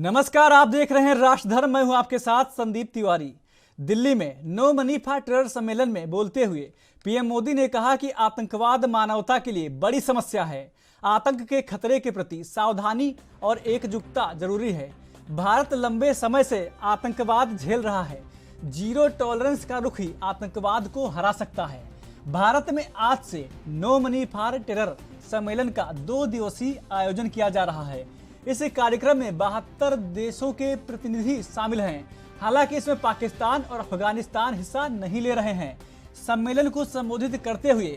नमस्कार, आप देख रहे हैं राष्ट्रधर्म। मैं हूं आपके साथ संदीप तिवारी। दिल्ली में नो मनी फॉर टेरर सम्मेलन में बोलते हुए पीएम मोदी ने कहा कि आतंकवाद मानवता के लिए बड़ी समस्या है। आतंक के खतरे के प्रति सावधानी और एकजुटता जरूरी है। भारत लंबे समय से आतंकवाद झेल रहा है। जीरो टॉलरेंस का रुख ही आतंकवाद को हरा सकता है। भारत में आज से नो मनी फॉर टेरर सम्मेलन का 2 दिवसीय आयोजन किया जा रहा है। इस कार्यक्रम में 72 देशों के प्रतिनिधि शामिल हैं। हालांकि इसमें पाकिस्तान और अफगानिस्तान हिस्सा नहीं ले रहे हैं। सम्मेलन को संबोधित करते हुए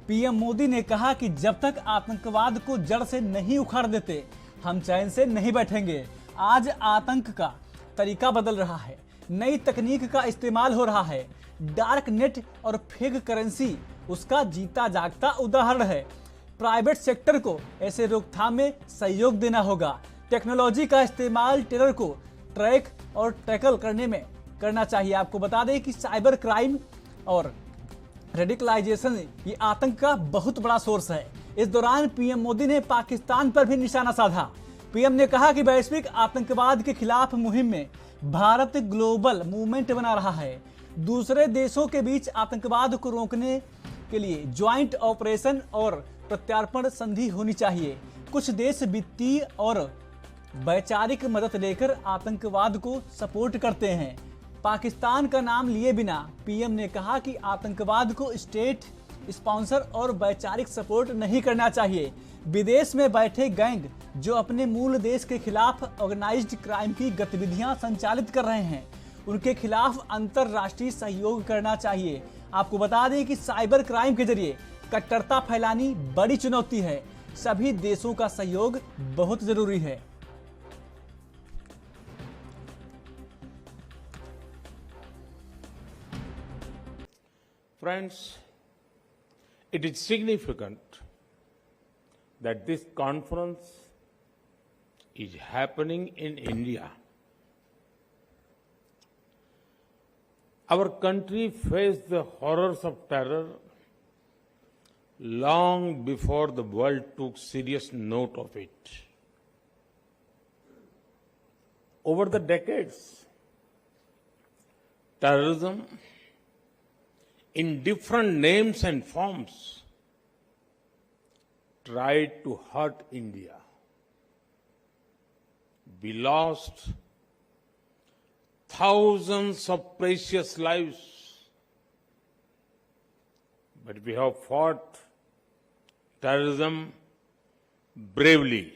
पीएम मोदी ने कहा कि जब तक आतंकवाद को जड़ से नहीं उखाड़ देते, हम चैन से नहीं बैठेंगे। आज आतंक का तरीका बदल रहा है, नई तकनीक का इस्तेमाल हो रहा है। डार्क नेट और फेक करेंसी उसका जीता जागता उदाहरण है। प्राइवेट सेक्टर को ऐसे रोकथाम में सहयोग देना होगा। टेक्नोलॉजी का इस्तेमाल टेरर को ट्रैक और टैकल करने में करना चाहिए। आपको बता दें कि साइबर क्राइम और रेडिकलाइजेशन ये आतंक का बहुत बड़ा सोर्स है। इस दौरान पीएम मोदी ने पाकिस्तान पर भी निशाना साधा। पीएम ने कहा कि वैश्विक आतंकवाद के खिलाफ मुहिम में भारत ग्लोबल मूवमेंट बना रहा है। दूसरे देशों के बीच आतंकवाद को रोकने के लिए ज्वाइंट ऑपरेशन और प्रत्यार्पण संधि होनी चाहिए। कुछ देश वित्तीय और वैचारिक मदद लेकर आतंकवाद को सपोर्ट करते हैं। पाकिस्तान का नाम लिए बिना पीएम ने कहा कि आतंकवाद को स्टेट स्पॉन्सर और वैचारिक सपोर्ट नहीं करना चाहिए। विदेश में बैठे गैंग जो अपने मूल देश के खिलाफ ऑर्गेनाइज्ड क्राइम की गतिविधियां संचालित कर रहे हैं, उनके खिलाफ अंतरराष्ट्रीय सहयोग करना चाहिए। आपको बता दें कि साइबर क्राइम के जरिए कट्टरता फैलानी बड़ी चुनौती है। सभी देशों का सहयोग बहुत जरूरी है। Friends, it is significant that this conference is happening in India. Our country faced the horrors of terror long before the world took serious note of it. Over the decades, terrorism in different names and forms tried to hurt India. We lost thousands of precious lives, but we have fought terrorism bravely.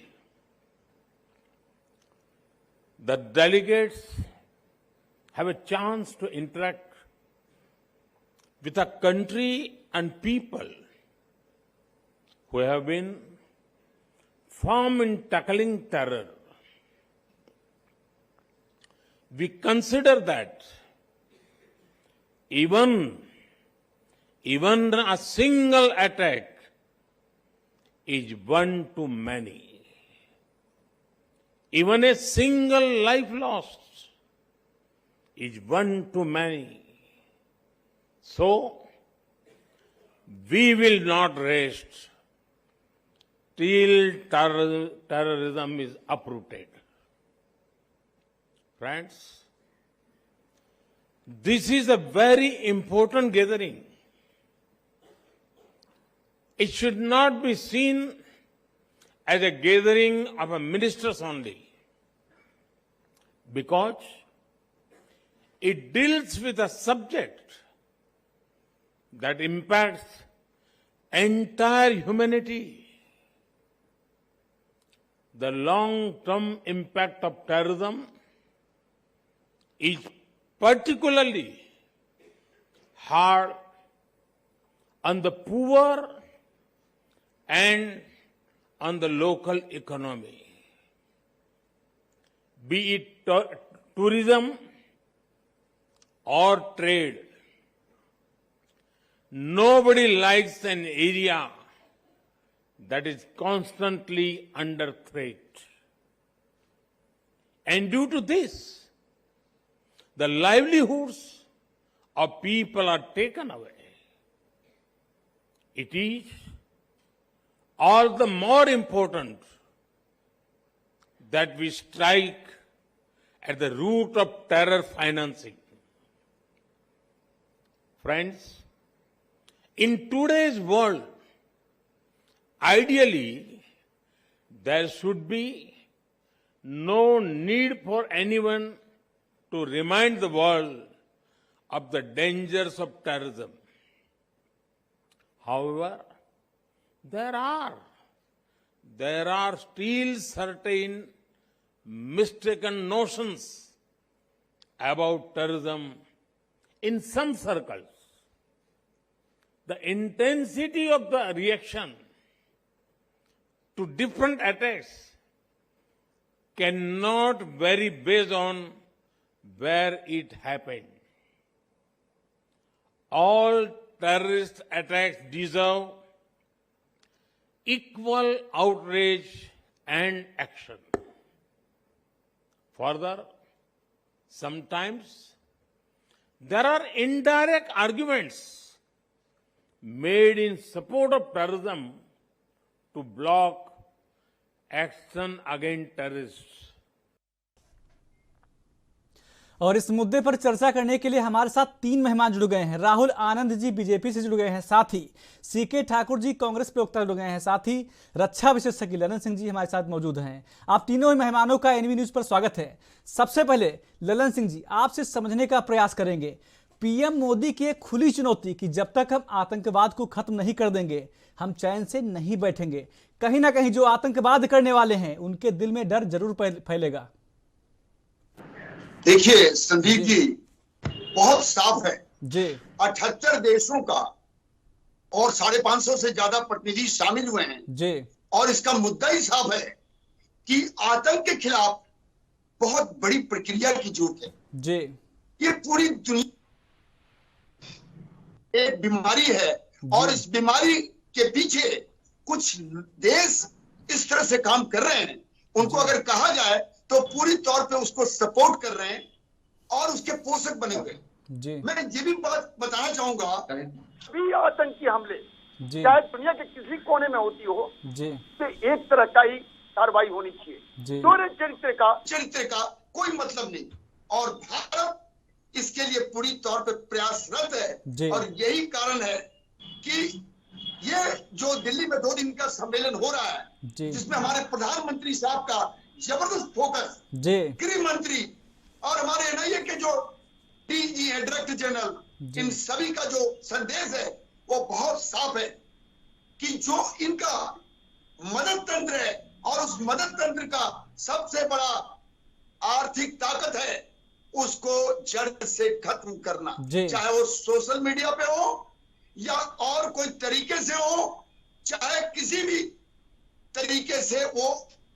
The delegates have a chance to interact with a country and people who have been firm in tackling terror. We consider that even a single attack is one too many. Even a single life lost is one too many. So, we will not rest till terrorism is uprooted. Friends, this is a very important gathering. It should not be seen as a gathering of ministers only, because it deals with a subject that impacts entire humanity. The long-term impact of terrorism is particularly hard on the poor and on the local economy. Be it tourism or trade, nobody likes an area that is constantly under threat. And due to this, the livelihoods of people are taken away. It is all the more important that we strike at the root of terror financing. Friends, in today's world, ideally, there should be no need for anyone to remind the world of the dangers of terrorism. However, there are still certain mistaken notions about terrorism in some circles. The intensity of the reaction to different attacks cannot vary based on where it happened. All terrorist attacks deserve equal outrage and action. Further, sometimes there are indirect arguments made in support of terrorism to block action against terrorists. और इस मुद्दे पर चर्चा करने के लिए हमारे साथ 3 मेहमान जुड़ गए हैं। राहुल आनंद जी बीजेपी से जुड़ गए हैं, साथ ही सीके ठाकुर जी कांग्रेस प्रवक्ता जुड़ गए हैं, साथ ही रक्षा विशेषज्ञ ललन सिंह जी हमारे साथ मौजूद हैं। आप तीनों ही मेहमानों का एनवी न्यूज पर स्वागत है। सबसे पहले ललन सिंह जी, आपसे समझने का प्रयास करेंगे पीएम मोदी की एक खुली चुनौती कि जब तक हम आतंकवाद को खत्म नहीं कर देंगे हम चैन से नहीं बैठेंगे। कहीं ना कहीं जो आतंकवाद करने वाले हैं उनके दिल में डर जरूर फैलेगा। देखिए संदीप जी, बहुत साफ है जी, 78 देशों का और 550 से ज्यादा प्रतिनिधि शामिल हुए हैं जी, और इसका मुद्दा ही साफ है कि आतंक के खिलाफ बहुत बड़ी प्रक्रिया की जरूरत है जी। ये पूरी दुनिया एक बीमारी है और इस बीमारी के पीछे कुछ देश इस तरह से काम कर रहे हैं, उनको अगर कहा जाए तो पूरी तौर पे उसको सपोर्ट कर रहे हैं और उसके पोषक बने हुए जी। मैं ये भी बात बताना चाहूंगा, भी आतंकी हमले जी, चाहे दुनिया के किसी कोने में होती हो जी, तो एक तरह का ही कार्रवाई होनी चाहिए। जी, दोहरे चरित्र का कोई मतलब नहीं और भारत इसके लिए पूरी तौर पे प्रयासरत जी। है और यही कारण है कि ये जो दिल्ली में 2 दिन का सम्मेलन हो रहा है जी, जिसमें हमारे प्रधानमंत्री साहब का जबरदस्त फोकस, जी, गृह मंत्री और हमारे एनआईए के जो डीजी है, डायरेक्टर जनरल, इन सभी का जो संदेश है वो बहुत साफ है कि जो इनका मदद तंत्र है और उस मदद तंत्र का सबसे बड़ा आर्थिक ताकत है उसको जड़ से खत्म करना, चाहे वो सोशल मीडिया पे हो या और कोई तरीके से हो, चाहे किसी भी तरीके से वो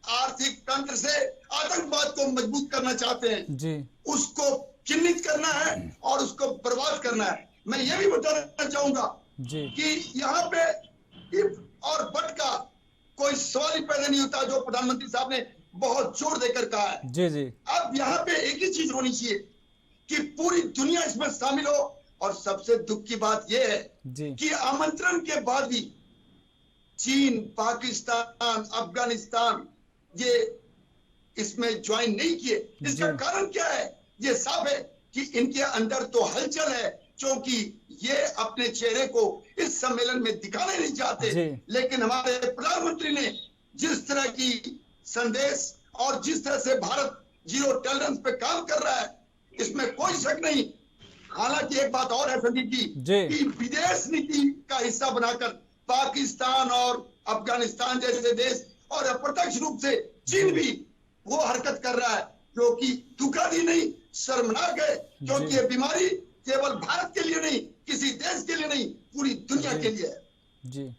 आर्थिक तंत्र से आतंकवाद को मजबूत करना चाहते हैं जी, उसको चिन्हित करना है और उसको बर्बाद करना है। मैं ये भी बताना चाहूंगा जी, कि यहाँ पे इफ और बट का कोई सवाल ही पैदा नहीं होता, जो प्रधानमंत्री साहब ने बहुत जोर देकर कहा है। जी, जी। अब यहाँ पे एक ही चीज होनी चाहिए कि पूरी दुनिया इसमें शामिल हो और सबसे दुख की बात यह है कि आमंत्रण के बाद भी चीन, पाकिस्तान, अफगानिस्तान ये इसमें ज्वाइन नहीं किए। इसका कारण क्या है? ये साफ है कि इनके अंदर तो हलचल है, क्योंकि ये अपने चेहरे को इस सम्मेलन में दिखाना नहीं चाहते। लेकिन हमारे प्रधानमंत्री ने जिस तरह की संदेश और जिस तरह से भारत जीरो टॉलरेंस पे काम कर रहा है, इसमें कोई शक नहीं। हालांकि एक बात और है संदीप जी कि विदेश नीति का हिस्सा बनाकर पाकिस्तान और अफगानिस्तान जैसे देश और अप्रत्यक्ष रूप से चीन भी वो हरकत कर रहा है जो कि दुखद ही नहीं, शर्मनाक है, क्योंकि ये बीमारी केवल भारत के लिए नहीं, किसी देश के लिए नहीं, पूरी दुनिया के लिए है। जी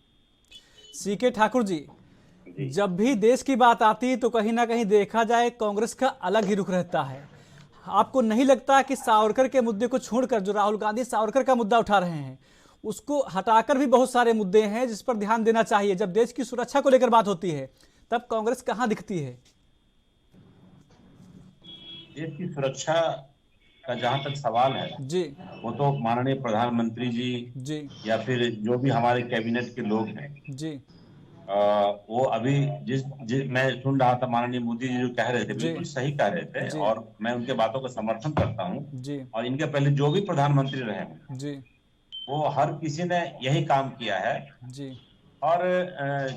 सीके ठाकुर जी, जब भी देश की बात आती है तो कहीं ना कहीं देखा जाए कांग्रेस का अलग ही रुख रहता है। आपको नहीं लगता कि सावरकर के मुद्दे को छोड़कर जो राहुल गांधी सावरकर का मुद्दा उठा रहे हैं उसको हटाकर भी बहुत सारे मुद्दे हैं जिस पर ध्यान देना चाहिए? जब देश की सुरक्षा को लेकर बात होती है तब कांग्रेस कहां दिखती है? देश की सुरक्षा का जहां तक सवाल है जी, वो तो माननीय प्रधानमंत्री जी या फिर जो भी हमारे कैबिनेट के लोग हैं जी, वो अभी मैं सुन रहा था माननीय मोदी जी जो कह रहे थे बिल्कुल सही कह रहे थे, और मैं उनके बातों का समर्थन करता हूँ। और इनके पहले जो भी प्रधानमंत्री रहे हैं वो हर किसी ने यही काम किया है जी। और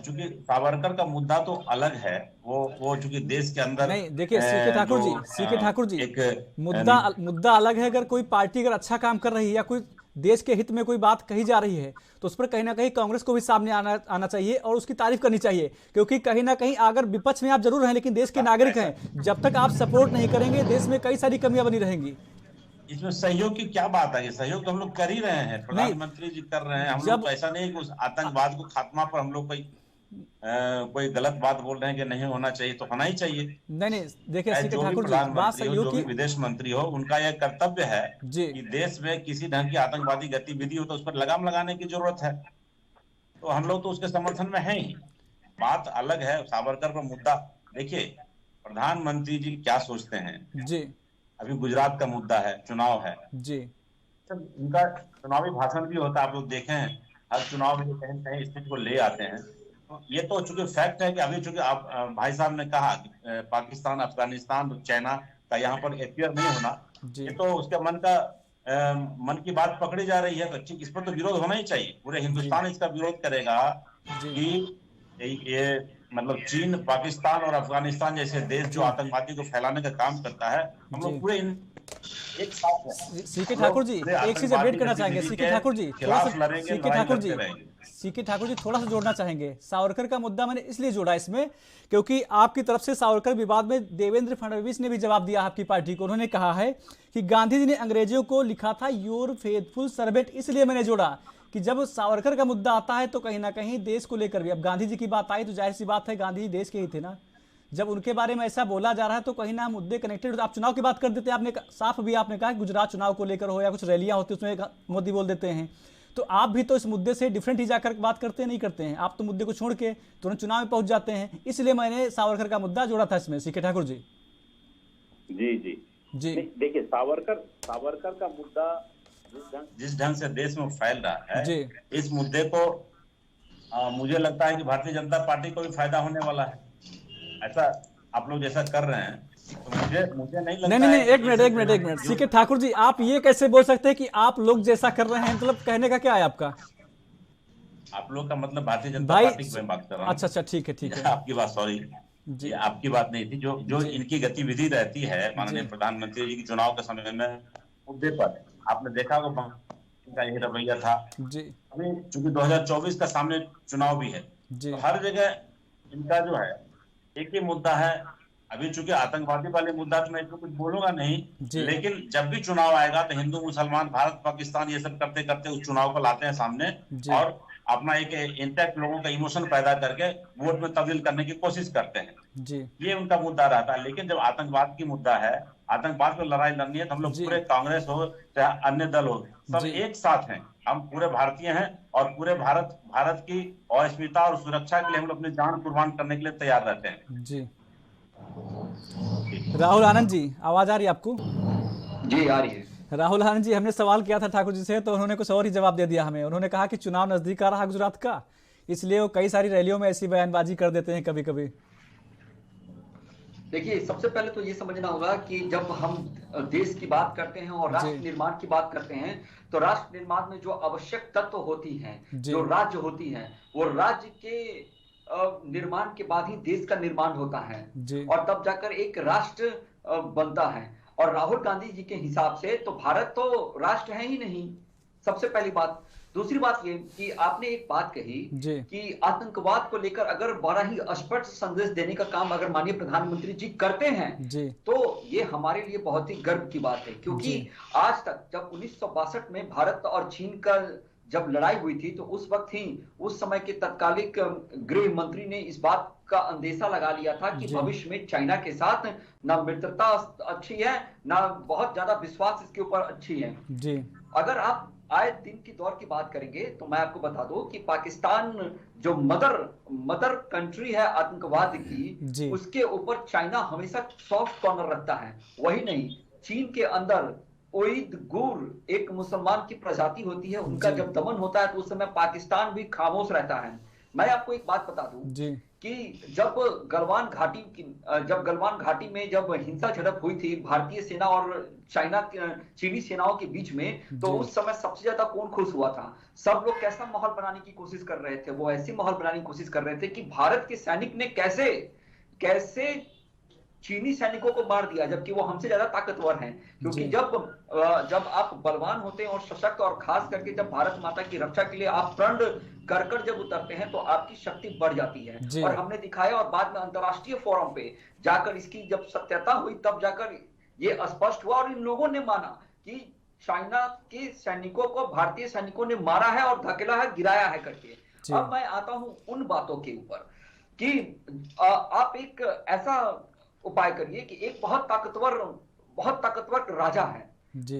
चूंकि सावरकर का मुद्दा तो अलग है, वो चूंकि देश के अंदर नहीं, देखिए सीके ठाकुर जी एक मुद्दा अलग है। अगर कोई पार्टी अगर अच्छा काम कर रही है या कोई देश के हित में कोई बात कही जा रही है तो उस पर कहीं ना कहीं कांग्रेस को भी सामने आना चाहिए और उसकी तारीफ करनी चाहिए, क्योंकि कहीं ना कहीं अगर विपक्ष में आप जरूर हैं लेकिन देश के नागरिक हैं, जब तक आप सपोर्ट नहीं करेंगे देश में कई सारी कमियां बनी रहेंगी। इसमें सहयोग की क्या बात है? सहयोग तो हम लोग कर ही रहे हैं, प्रधानमंत्री जी कर रहे हैं। हम लोग तो ऐसा नहीं कि उस आतंकवाद को खात्मा पर हम लोग कोई गलत बात बोल रहे हैं कि नहीं होना चाहिए, तो होना ही चाहिए। नहीं देखिए सीके ठाकुर जी, बात सही हो कि विदेश मंत्री हो, उनका यह कर्तव्य है कि देश में किसी ढंग की आतंकवादी गतिविधि हो तो उस पर लगाम लगाने की जरूरत है, तो हम लोग तो उसके समर्थन में हैं ही। बात अलग है सावरकर का मुद्दा। देखिए प्रधानमंत्री जी क्या सोचते हैं जी, अभी गुजरात का मुद्दा है, चुनाव है जी, उनका चुनावी भाषण भी होता है, आप लोग देखे हैं हर चुनाव में कहीं कहीं स्थिति को ले आते हैं। तो ये तो चूंकि फैक्ट है कि अभी चूंकि आप भाई साहब ने कहा कि पाकिस्तान, अफगानिस्तान, चाइना का यहाँ पर अफेयर नहीं होना, ये तो उसके मन की बात पकड़ी जा रही है, तो इस पर तो विरोध होना ही चाहिए। पूरे हिंदुस्तान इसका विरोध करेगा कि ये मतलब चीन, पाकिस्तान और अफगानिस्तान जैसे देश जो आतंकवादी को फैलाने का काम करता है, हम लोग पूरे एक साथ हैं। सीके ठाकुर जी एक चीज अपडेट करना चाहेंगे, सीके ठाकुर जी थोड़ा सा जोड़ना चाहेंगे। सावरकर का मुद्दा मैंने इसलिए जोड़ा इसमें क्योंकि आपकी तरफ से सावरकर विवाद में देवेंद्र फडणवीस ने भी जवाब दिया आपकी पार्टी को। उन्होंने कहा है कि गांधी जी ने अंग्रेजों को लिखा था योर फेथफुल सर्वेंट, इसलिए मैंने जोड़ा कि जब सावरकर का मुद्दा आता है तो कहीं ना कहीं देश को लेकर भी, अब गांधी जी की बात आई तो जाहिर सी बात है गांधी जी देश के ही थे ना, जब उनके बारे में ऐसा बोला जा रहा है तो कहीं ना मुद्दे कनेक्टेड। आप चुनाव की बात कर देते हैं, आपने साफ भी आपने कहा गुजरात चुनाव को लेकर हो या कुछ रैलियां होती उसमें मोदी बोल देते हैं, तो आप भी तो इस मुद्दे से डिफरेंट ही जाकर बात करते नहीं करते हैं, आप तो मुद्दे को छोड़ के तुरंत चुनाव में पहुंच जाते हैं। इसलिए मैंने सावरकर का मुद्दा जोड़ा था इसमें। सीके ठाकुर जी जी देखिए सावरकर का मुद्दा जिस ढंग से देश में फैल रहा है जी, इस मुद्दे को मुझे लगता है कि भारतीय जनता पार्टी को भी फायदा होने वाला है। ऐसा आप लोग जैसा कर रहे हैं तो मुझे नहीं लगता। नहीं एक मिनट सीके ठाकुर जी, आप ये कैसे बोल सकते हैं कि आप लोग जैसा कर रहे हैं? मतलब कहने का क्या है आपका? आप लोग का मतलब भारतीय जनता पार्टी की मैं बात कर रहा हूँ। अच्छा ठीक है आपकी बात, सॉरी जी, आपकी बात नहीं थी। जो इनकी गतिविधि रहती है माननीय प्रधानमंत्री जी की चुनाव के समय में मुद्दे पर, आपने देखा होगा इनका यही रवैया था जी। अभी चूंकि 2024 का सामने चुनाव भी है तो हर जगह इनका जो है एक ही मुद्दा है। अभी चूंकि आतंकवादी वाले मुद्दा तो मैं इसको कुछ बोलूंगा नहीं, लेकिन जब भी चुनाव आएगा तो हिंदू मुसलमान, भारत पाकिस्तान ये सब करते करते उस चुनाव को लाते हैं सामने और अपना एक इंटैक्ट लोगों का इमोशन पैदा करके वोट में तब्दील करने की कोशिश करते हैं जी। ये उनका मुद्दा रहता है। लेकिन जब आतंकवाद की मुद्दा है, आतंकवाद पर लड़ाई लड़नी है तो हम लोग पूरे कांग्रेस हो चाहे अन्य दल हो, सब एक साथ हैं। हम पूरे भारतीय हैं और पूरे भारत की अस्मिता और सुरक्षा के लिए हम लोग अपनी जान कुर्बान करने के लिए तैयार रहते हैं जी। राहुल आनंद जी, आवाज आ रही है आपको? जी आ रही है। राहुल आनंद जी, हमने सवाल किया था ठाकुर जी से तो उन्होंने कुछ और ही जवाब दे दिया हमें। उन्होंने कहा कि चुनाव नजदीक आ रहा गुजरात का, इसलिए वो कई सारी रैलियों में ऐसी बयानबाजी कर देते हैं कभी कभी। देखिए सबसे पहले तो ये समझना होगा कि जब हम देश की बात करते हैं और राष्ट्र निर्माण की बात करते हैं तो राष्ट्र निर्माण में जो आवश्यक तत्व होती हैं, जो राज्य होती हैं, वो राज्य के निर्माण के बाद ही देश का निर्माण होता है और तब जाकर एक राष्ट्र बनता है। और राहुल गांधी जी के हिसाब से तो भारत तो राष्ट्र है ही नहीं, सबसे पहली बात। दूसरी बात ये कि आपने एक बात कही कि आतंकवाद को लेकर अगर बड़ा ही स्पष्ट संदेश देने का काम अगर माननीय प्रधानमंत्री जी करते हैं तो ये हमारे लिए बहुत ही गर्व की बात है, क्योंकि आज तक जब 1962 में भारत और चीन का जब लड़ाई हुई थी तो उस वक्त ही उस समय के तत्कालिक गृह मंत्री ने इस बात का अंदेशा लगा लिया था कि भविष्य में चाइना के साथ ना मित्रता अच्छी है ना बहुत ज्यादा विश्वास इसके ऊपर अच्छी है जी। अगर आप आए दिन की दौर की बात करेंगे तो मैं आपको बता दूं कि पाकिस्तान जो मदर कंट्री है आतंकवाद की, उसके ऊपर चाइना हमेशा सॉफ्ट कॉर्नर रखता है। वही नहीं, चीन के अंदर उइगुर एक मुसलमान की प्रजाति होती है, उनका जब दमन होता है तो उस समय पाकिस्तान भी खामोश रहता है। मैं आपको एक बात बता दूं जी कि जब गलवान घाटी में जब हिंसा झड़प हुई थी भारतीय सेना और चीनी सेनाओं के बीच में, तो उस समय सबसे ज्यादा कौन खुश हुआ था? सब लोग कैसा माहौल बनाने की कोशिश कर रहे थे? वो ऐसी माहौल बनाने की कोशिश कर रहे थे कि भारत के सैनिक ने कैसे चीनी सैनिकों को मार दिया, जबकि वो हमसे ज्यादा ताकतवर हैं। क्योंकि जब आप बलवान होते हैं और सशक्त, और खास करके जब भारत माता की रक्षा के लिए आप प्रण कर जब उतरते हैं तो आपकी शक्ति बढ़ जाती है। और हमने दिखाया, और बाद में अंतर्राष्ट्रीय फोरम पे जाकर इसकी जब सत्यता हुई तब जाकर ये स्पष्ट हुआ और इन लोगों ने माना कि चाइना के सैनिकों को भारतीय सैनिकों ने मारा है और धकेला है, गिराया है करके। अब मैं आता हूं उन बातों के ऊपर कि आप एक ऐसा उपाय करिए कि एक बहुत ताकतवर राजा है,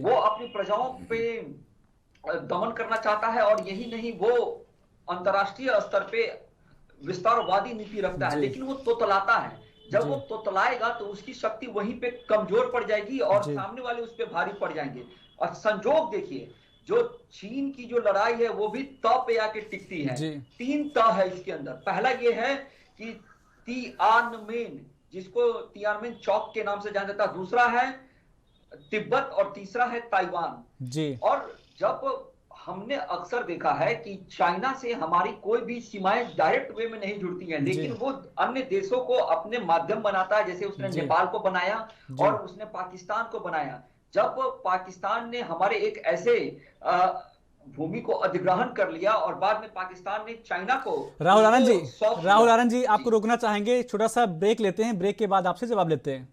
वो अपनी प्रजाओं पे दमन करना चाहता है, और यही नहीं, वो अंतर्राष्ट्रीय स्तर पे विस्तारवादी नीति रखता है, लेकिन वो तोतलाता है। जब वो तोतलाएगा तो उसकी शक्ति वहीं पे कमजोर पड़ जाएगी और सामने वाले उस पे भारी पड़ जाएंगे। और संजोग देखिए, जो चीन की जो लड़ाई है वो भी तह पे आके टिकती है। 3 तह है इसके अंदर। पहला ये है कि तियानमेन, जिसको तियानमेन चौक के नाम से जाना जाता है, दूसरा है तिब्बत और तीसरा है ताइवान। और जब हमने अक्सर देखा है कि चाइना से हमारी कोई भी सीमाएं डायरेक्ट वे में नहीं जुड़ती हैं, लेकिन वो अन्य देशों को अपने माध्यम बनाता है। जैसे उसने नेपाल को बनाया और उसने पाकिस्तान को बनाया। जब पाकिस्तान ने हमारे एक ऐसे भूमि को अधिग्रहण कर लिया और बाद में पाकिस्तान ने चाइना को, राहुल आनंद जी आपको रोकना चाहेंगे, छोटा सा ब्रेक लेते हैं, ब्रेक के बाद आपसे जवाब लेते हैं।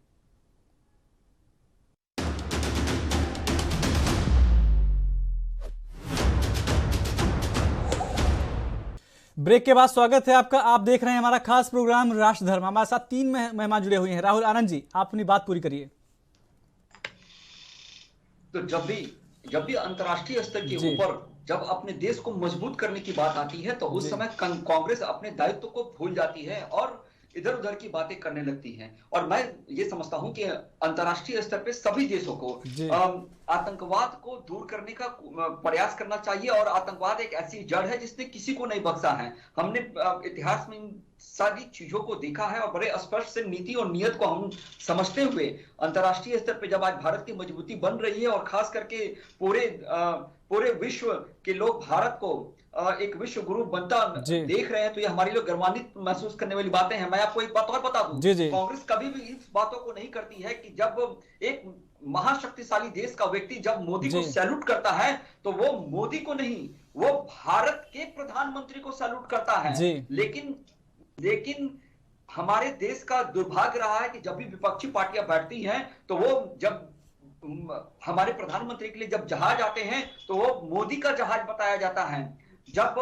ब्रेक के बाद स्वागत है आपका। आप देख रहे हैं हमारा खास प्रोग्राम राष्ट्र धर्म। हमारे साथ 3 मेहमान जुड़े हुए हैं। राहुल आनंद जी, आप अपनी बात पूरी करिए। तो जब भी अंतर्राष्ट्रीय स्तर के ऊपर जब अपने देश को मजबूत करने की बात आती है तो उस समय कांग्रेस अपने दायित्व को भूल जाती है और इधर उधर की बातें करने लगती हैं। और मैं ये समझता हूं कि अंतर्राष्ट्रीय स्तर पे सभी देशों को आतंकवाद को दूर करने का प्रयास करना चाहिए। और आतंकवाद एक ऐसी जड़ है जिसने किसी को नहीं बख्शा है। हमने इतिहास में इन सारी चीजों को देखा है और बड़े स्पष्ट से नीति और नियत को हम समझते हुए अंतर्राष्ट्रीय स्तर पे जब आज भारत की मजबूती बन रही है और खास करके पूरे विश्व के लोग भारत को एक विश्व गुरु बनता देख रहे हैं, तो ये हमारे लिए गर्वान्वित महसूस करने वाली बातें हैं। मैं आपको एक बात और बता दूं, कांग्रेस कभी भी इस बातों को नहीं करती है कि जब एक महाशक्तिशाली देश का व्यक्ति जब मोदी को सैल्यूट करता है तो वो मोदी को नहीं, वो भारत के प्रधानमंत्री को सैल्यूट करता है। लेकिन हमारे देश का दुर्भाग्य रहा है कि जब भी विपक्षी पार्टियां बैठती हैं तो वो जब हमारे प्रधानमंत्री के लिए जब जहाज आते हैं तो वो मोदी का जहाज बताया जाता है। जब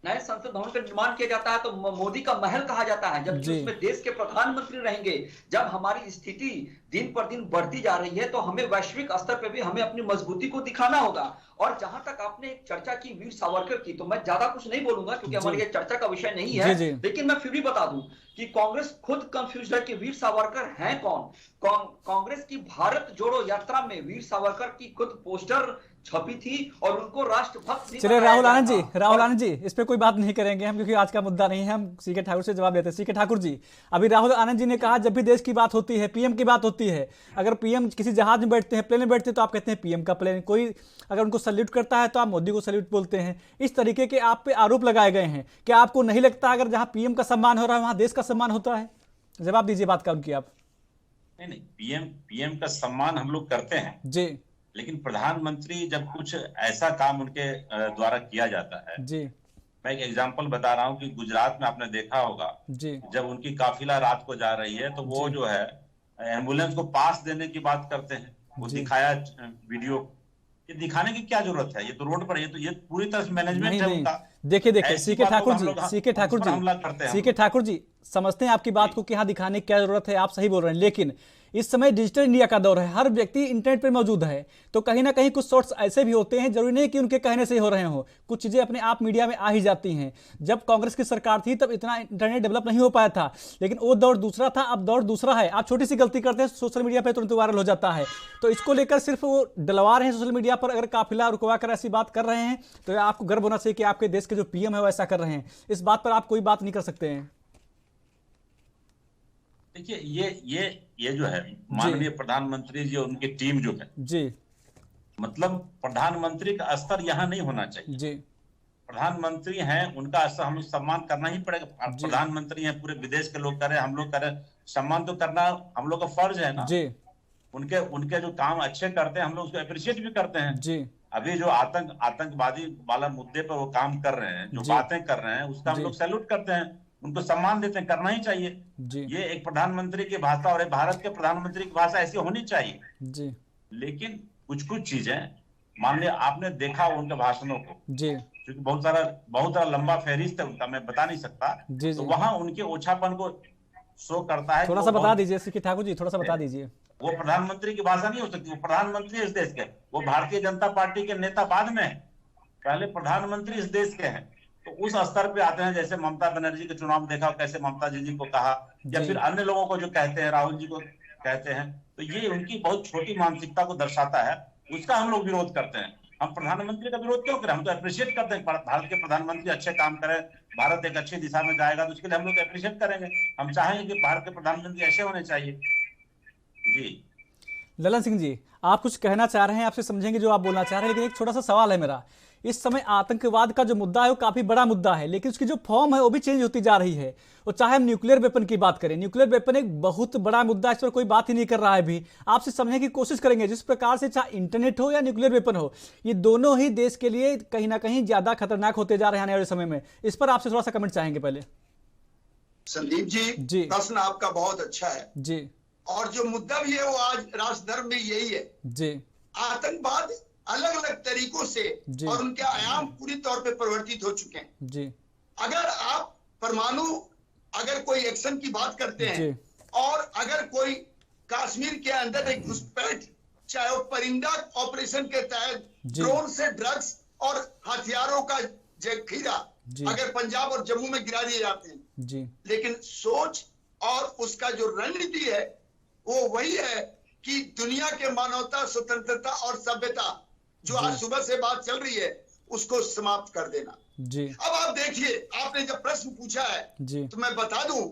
नए संसद भवन का निर्माण किया जाता है तो मोदी का महल कहा जाता है, जबकि उसमें देश के प्रधानमंत्री रहेंगे। जब हमारी स्थिति दिन पर दिन बढ़ती जा रही है तो हमें वैश्विक स्तर पर भी हमें अपनी मजबूती को दिखाना होगा। और जहां तक आपने एक चर्चा की वीर सावरकर की, तो मैं ज्यादा कुछ नहीं बोलूंगा क्योंकि हमारी ये चर्चा का विषय नहीं है, लेकिन मैं फिर भी बता दूं कि कांग्रेस खुद कंफ्यूज है कि वीर सावरकर हैं कौन। कांग्रेस की भारत जोड़ो यात्रा में वीर सावरकर की खुद पोस्टर छपी थी और उनको राष्ट्रभक्त। चलिए राहुल आनंद जी इस पे कोई बात नहीं करेंगे हम, क्योंकि आज का मुद्दा नहीं है। हम सीके ठाकुर से जवाब देते हैं। सीके ठाकुर जी, अभी राहुल आनंद जी ने कहा जब भी देश की बात होती है, पीएम की बात होती है, अगर पीएम किसी जहाज में बैठते हैं, प्लेन में बैठते हैं, तो आप कहते हैं पीएम का प्लेन। कोई अगर उनको सैल्यूट करता है तो आप मोदी को सैल्यूट बोलते हैं। इस तरीके के आप पे आरोप लगाए गए हैं। क्या आपको नहीं लगता अगर जहां पीएम का सम्मान हो रहा है वहां देश का सम्मान होता है? जवाब दीजिए बात का उनकी आप। नहीं, पीएम का सम्मान हम लोग करते हैं जी, लेकिन प्रधानमंत्री जब कुछ ऐसा काम उनके द्वारा किया जाता है जी, मैं एक एग्जांपल बता रहा हूं कि गुजरात में आपने देखा होगा जी, जब उनकी काफिला रात को जा रही है तो वो जो है एम्बुलेंस को पास देने की बात करते हैं। वो दिखाया वीडियो। ये दिखाने की क्या जरूरत है? ये तो रोड पर, ये पूरी तरह से मैनेजमेंट है उनका। देखिए सीके ठाकुर जी समझते हैं आपकी बात को कि यहाँ दिखाने की क्या जरूरत है, आप सही बोल रहे हैं, लेकिन इस समय डिजिटल इंडिया का दौर है, हर व्यक्ति इंटरनेट पर मौजूद है, तो कहीं ना कहीं कुछ शॉर्ट्स ऐसे भी होते हैं, जरूरी नहीं कि उनके कहने से ही हो रहे हो, कुछ चीजें अपने आप मीडिया में आ ही जाती हैं। जब कांग्रेस की सरकार थी तब इतना इंटरनेट डेवलप नहीं हो पाया था, लेकिन वो दौर दूसरा था, अब दौर दूसरा है। आप छोटी सी गलती करते हैं सोशल मीडिया पर तुरंत वायरल हो जाता है, तो इसको लेकर सिर्फ वो डलवा रहे हैं सोशल मीडिया पर। अगर काफिला रुकवा कर ऐसी बात कर रहे हैं तो आपको गर्व होना चाहिए कि आपके देश के जो पीएम है वो ऐसा कर रहे हैं। इस बात पर आप कोई बात नहीं कर सकते हैं। देखिए ये जो है माननीय प्रधानमंत्री जी और उनकी टीम जो है जी, मतलब प्रधानमंत्री का स्तर यहाँ नहीं होना चाहिए जी। प्रधानमंत्री हैं, उनका स्तर हम लोग सम्मान करना ही पड़ेगा। प्रधानमंत्री हैं, पूरे विदेश के लोग करें, हम लोग करें, सम्मान तो करना हम लोग का फर्ज है ना जी। उनके जो काम अच्छे करते हैं हम लोग उसको अप्रिशिएट भी करते हैं जी। अभी जो आतंकवादी वाला मुद्दे पर वो काम कर रहे हैं, जो बातें कर रहे हैं, उसका हम लोग सैल्यूट करते हैं, उनको सम्मान देते हैं, करना ही चाहिए। ये एक प्रधानमंत्री की भाषा और एक भारत के प्रधानमंत्री की भाषा ऐसी होनी चाहिए जी। लेकिन कुछ चीजें मान लिया आपने देखा उनके भाषणों को जी, क्योंकि बहुत सारा लंबा फहरिस्त है उनका, मैं बता नहीं सकता जी, तो वहां उनके ओछापन को शो करता है। थोड़ा सा बता दीजिए श्री ठाकुर जी, थोड़ा सा बता दीजिए। वो प्रधानमंत्री की भाषा नहीं हो सकती, वो प्रधानमंत्री इस देश के, वो भारतीय जनता पार्टी के नेता बाद में है, पहले प्रधानमंत्री इस देश के हैं। तो उस स्तर पे आते हैं, जैसे ममता बनर्जी के चुनाव देखा कैसे ममता जी को कहा, या फिर अन्य लोगों को जो कहते हैं, राहुल जी को कहते हैं, तो ये उनकी बहुत छोटी मानसिकता को दर्शाता है, उसका हम लोग विरोध करते हैं। हम प्रधानमंत्री का विरोध क्यों करें, हम तो अप्रिशिएट करते हैं भारत के प्रधानमंत्री अच्छे काम करें, भारत एक अच्छी दिशा में जाएगा, तो उसके लिए हम लोग अप्रिशिएट करेंगे। हम चाहेंगे कि भारत के प्रधानमंत्री ऐसे होने चाहिए। जी ललन सिंह जी, आप कुछ कहना चाह रहे हैं, आपसे समझेंगे जो आप बोलना चाह रहे हैं, लेकिन एक छोटा सा सवाल है मेरा। इस समय आतंकवाद का जो मुद्दा है वो काफी बड़ा मुद्दा है, लेकिन उसकी जो फॉर्म है वो भी चेंज होती जा रही है। और चाहे हम न्यूक्लियर वेपन की बात करें, न्यूक्लियर वेपन एक बहुत बड़ा मुद्दा है, इस पर कोई बात ही नहीं कर रहा है। भी आपसे समझने की कोशिश करेंगे, जिस प्रकार से चाहे इंटरनेट हो या न्यूक्लियर वेपन हो, ये दोनों ही देश के लिए कहीं ना कहीं ज्यादा खतरनाक होते जा रहे हैं आने वाले समय में। इस पर आपसे थोड़ा सा कमेंट चाहेंगे पहले। संदीप जी, प्रश्न आपका बहुत अच्छा है जी, और जो मुद्दा भी है वो आज राष्ट्र धर्म में यही है जी। आतंकवाद अलग अलग तरीकों से और उनके आयाम पूरी तौर पे परिवर्तित हो चुके हैं जी। अगर आप परमाणु अगर कोई एक्शन की बात करते हैं और अगर कोई कश्मीर के अंदर एक घुसपैठ, चाहे वो परिंदा ऑपरेशन के तहत ड्रोन से ड्रग्स और हथियारों का जखीरा अगर पंजाब और जम्मू में गिरा दिए जाते हैं जी, लेकिन सोच और उसका जो रणनीति है वो वही है कि दुनिया के मानवता, स्वतंत्रता और सभ्यता जो आज सुबह से बात चल रही है उसको समाप्त कर देना जी। अब आप देखिए, आपने जब प्रश्न पूछा है जी, तो मैं बता दूं,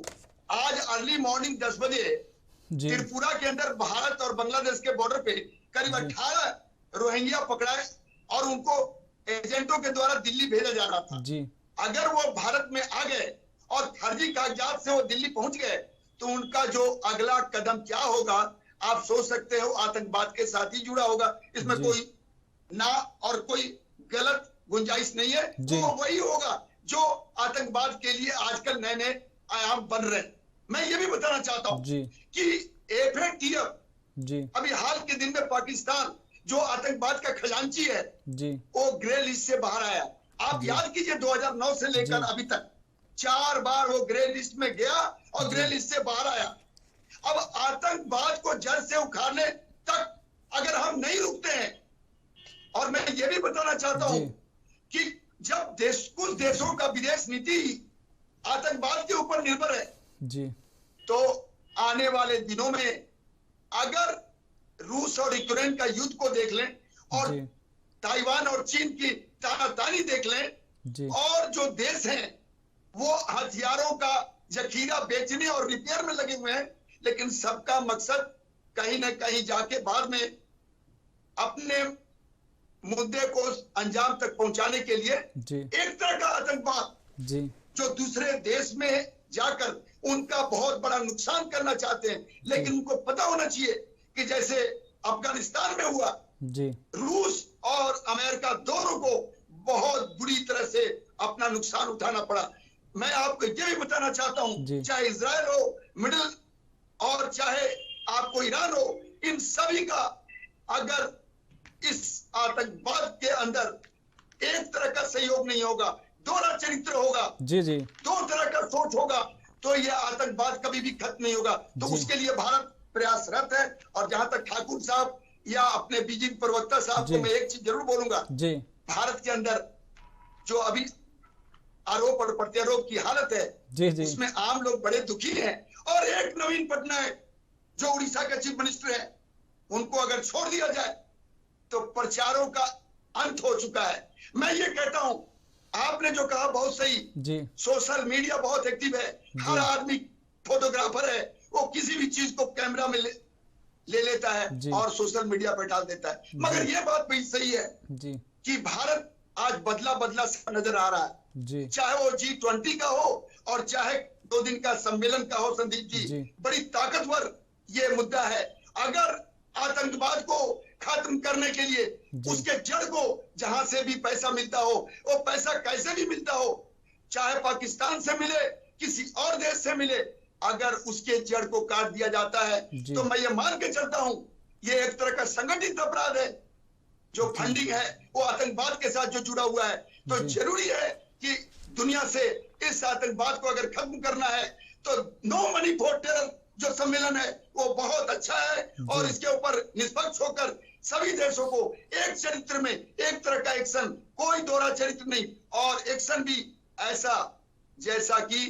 आज अर्ली मॉर्निंग 10 बजे त्रिपुरा के अंदर भारत और बांग्लादेश के बॉर्डर पे करीब 18 रोहिंग्या पकड़ाए और उनको एजेंटों के द्वारा दिल्ली भेजा जा रहा था जी। अगर वो भारत में आ गए और फर्जी कागजात से वो दिल्ली पहुंच गए तो उनका जो अगला कदम क्या होगा आप सोच सकते हो, आतंकवाद के साथ ही जुड़ा होगा। इसमें कोई ना और कोई गलत गुंजाइश नहीं है, वो वही होगा जो आतंकवाद के लिए आजकल नए नए आयाम बन रहे हैं। मैं ये भी बताना चाहता हूँ कि FATF अभी हाल के दिन में पाकिस्तान जो आतंकवाद का खजांची है वो ग्रे लिस्ट से बाहर आया। आप याद कीजिए 2009 से लेकर अभी तक 4 बार वो ग्रे लिस्ट में गया और ग्रे लिस्ट से बाहर आया। अब आतंकवाद को जड़ से उखाड़ने तक अगर हम नहीं रुकते हैं, और मैं ये भी बताना चाहता हूं कि जब कुछ देशों का विदेश नीति आतंकवाद के ऊपर निर्भर है जी, तो आने वाले दिनों में अगर रूस और यूक्रेन का युद्ध को देख लें और ताइवान और चीन की तानातानी देख लें और जो देश हैं वो हथियारों का जखीरा बेचने और रिपेयर में लगे हुए हैं, लेकिन सबका मकसद कहीं ना कहीं जाके बाद में अपने मुद्दे को अंजाम तक पहुंचाने के लिए एक तरह का आतंकवाद जो दूसरे देश में जाकर उनका बहुत बड़ा नुकसान करना चाहते हैं। लेकिन उनको पता होना चाहिए कि जैसे अफगानिस्तान में हुआ, रूस और अमेरिका दोनों को बहुत बुरी तरह से अपना नुकसान उठाना पड़ा। मैं आपको ये भी बताना चाहता हूं, चाहे इजराइल हो, मिडिल और चाहे आपको ईरान हो, इन सभी का अगर इस आतंकवाद के अंदर एक तरह का सहयोग नहीं होगा, दोहरा चरित्र होगा दो तरह का सोच होगा, तो यह आतंकवाद कभी भी खत्म नहीं होगा। तो उसके लिए भारत प्रयासरत है। और जहां तक ठाकुर साहब या अपने बीजेपी प्रवक्ता साहब को मैं एक चीज जरूर बोलूंगा, भारत के अंदर जो अभी आरोप और प्रत्यारोप की हालत है उसमें आम लोग बड़े दुखी हैं। और एक नवीन पटनायक जो उड़ीसा का चीफ मिनिस्टर है, उनको अगर छोड़ दिया जाए तो प्रचारों का अंत हो चुका है। मैं ये कहता हूं, आपने जो कहा बहुत सही, सोशल मीडिया बहुत एक्टिव है, हर आदमी फोटोग्राफर है, वो किसी भी चीज को कैमरा में ले लेता है और सोशल मीडिया पर डाल देता है। मगर ये बात भी सही है कि भारत आज बदला बदला सा नजर आ रहा है, चाहे वो G20 का हो और चाहे 2 दिन का सम्मेलन का हो। संदीप जी, बड़ी ताकतवर ये मुद्दा है। अगर आतंकवाद को खत्म करने के लिए उसके जड़ को जहां से भी पैसा मिलता हो, वो पैसा कैसे भी मिलता हो, चाहे पाकिस्तान से मिले, किसी और देश से मिले, अगर उसके जड़ को काट दिया जाता है तो मैं ये मान के चलता हूं ये एक तरह का संगठित अपराध है। जो फंडिंग है वो आतंकवाद के साथ जो जुड़ा हुआ है, तो जरूरी है कि दुनिया से इस आतंकवाद को अगर खत्म करना है तो नो मनी फॉर टेरर जो सम्मेलन है वो बहुत अच्छा है। और इसके ऊपर निष्पक्ष होकर सभी देशों को एक चरित्र में एक तरह का एक्शन, कोई दोहरा चरित्र नहीं, और एक्शन भी ऐसा जैसा कि